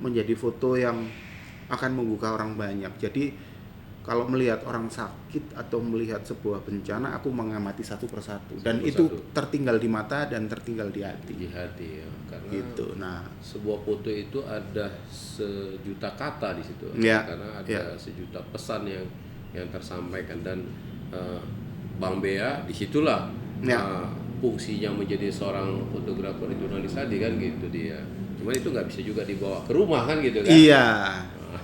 menjadi foto yang akan membuka orang banyak. Jadi kalau melihat orang sakit atau melihat sebuah bencana, aku mengamati satu persatu, dan itu tertinggal di mata dan tertinggal di hati.
Di hati ya, karena
Gitu. Nah,
sebuah foto itu ada sejuta kata di situ,
Ya,
karena ada
ya.
sejuta pesan yang tersampaikan, dan Bang Bea disitulah
Ya.
fungsinya menjadi seorang fotografer jurnalis tadi kan gitu dia. Cuman itu nggak bisa juga dibawa ke rumah kan gitu kan?
iya.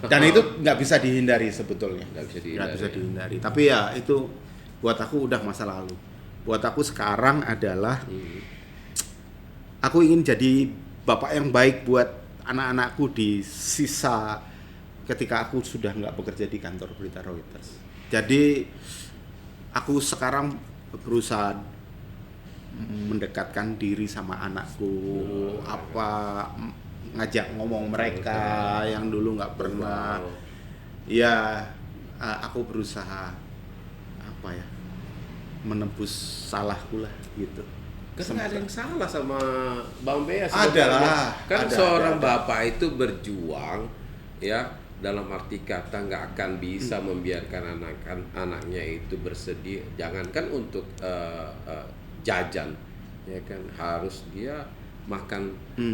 Dan itu nggak bisa dihindari sebetulnya.
Nggak bisa
Nggak bisa
dihindari.
dihindari. Tapi ya itu buat aku udah masa lalu. Buat aku sekarang adalah aku ingin jadi bapak yang baik buat anak-anakku di sisa ketika aku sudah nggak bekerja di kantor berita Reuters. Jadi aku sekarang berusaha mendekatkan diri sama anakku, ngajak ngomong mereka yang dulu nggak pernah. Ya, aku berusaha menebus salahku lah gitu.
Kan nggak ada yang salah sama Bang Bea
Ada
sebenarnya.
lah,
Kan
ada,
seorang
ada.
bapak itu berjuang ya, dalam arti kata nggak akan bisa membiarkan anaknya itu bersedih. Jangankan untuk jajan, ya kan, harus dia makan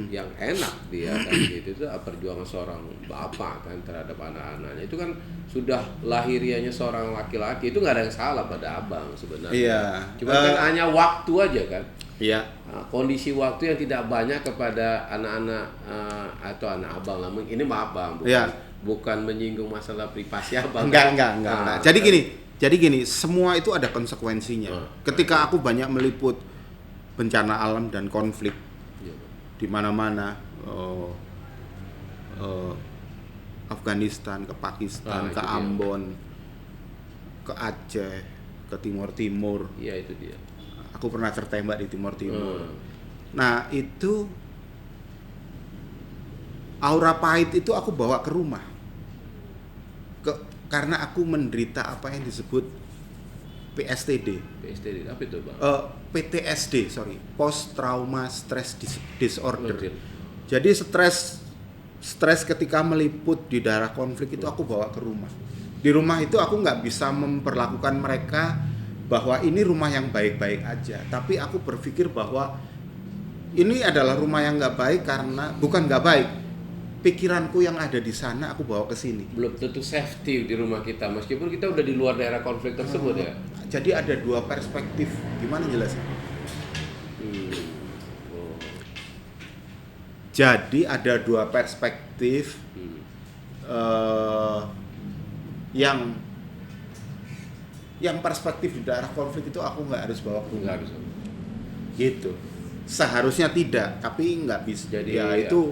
yang enak dia kan gitu. Itu perjuangan seorang bapak kan terhadap anak-anaknya. Itu kan sudah lahirianya seorang laki-laki, itu nggak ada yang salah pada abang sebenarnya.
Iya.
Cuma kan hanya waktu aja kan.
Iya.
Kondisi waktu yang tidak banyak kepada anak-anak atau anak abang lah. Ini maaf bang, bukan,
Iya.
bukan menyinggung masalah privasi abang.
Enggak.
Nah,
Jadi gini, semua itu ada konsekuensinya. Ketika aku banyak meliput bencana alam dan konflik
iya,
di mana-mana, Afghanistan, ke Pakistan,
itu
ke
dia.
Ambon, ke Aceh, ke Timur Timur.
iya itu dia.
Aku pernah tertembak di Timur Timur.
Hmm.
Nah, itu aura pahit itu aku bawa ke rumah. Karena aku menderita apa yang disebut PSTD.
PSTD apa itu bang?
PTSD, post trauma stress disorder.
Oke.
Jadi stres ketika meliput di daerah konflik itu aku bawa ke rumah. Di rumah itu aku nggak bisa memperlakukan mereka bahwa ini rumah yang baik-baik aja, tapi aku berpikir bahwa ini adalah rumah yang nggak baik karena bukan nggak baik, pikiranku yang ada di sana aku bawa ke sini.
Belum tentu safety di rumah kita meskipun kita udah di luar daerah konflik tersebut ya.
Jadi ada dua perspektif. Gimana jelasnya?
Oh.
Jadi ada dua perspektif yang perspektif di daerah konflik itu aku nggak harus bawa ke rumah.
Nggak harus.
Gitu. Seharusnya tidak, tapi nggak bisa.
Jadi,
ya,
ya.
itu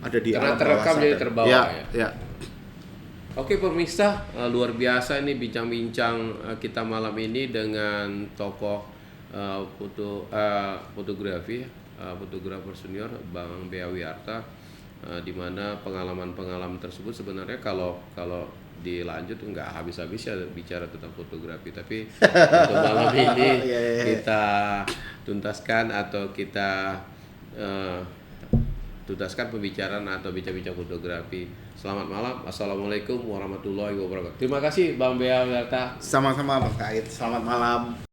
ada di
Karena
alam
terekam
bawah
jadi
sadar.
terbawa
Ya.
ya. Oke pemirsa, luar biasa ini bincang-bincang kita malam ini dengan tokoh fotografi, fotografer senior Bang Bea Wiyarta, di mana pengalaman-pengalaman tersebut sebenarnya kalau dilanjut nggak habis-habis ya bicara tentang fotografi, tapi untuk malam ini kita tuntaskan atau kita tuntaskan pembicaraan atau bincang-bincang fotografi. Selamat malam, assalamualaikum warahmatullahi wabarakatuh. Terima kasih Bang Bea Wiyarta.
Sama-sama Bang Kait. Selamat malam.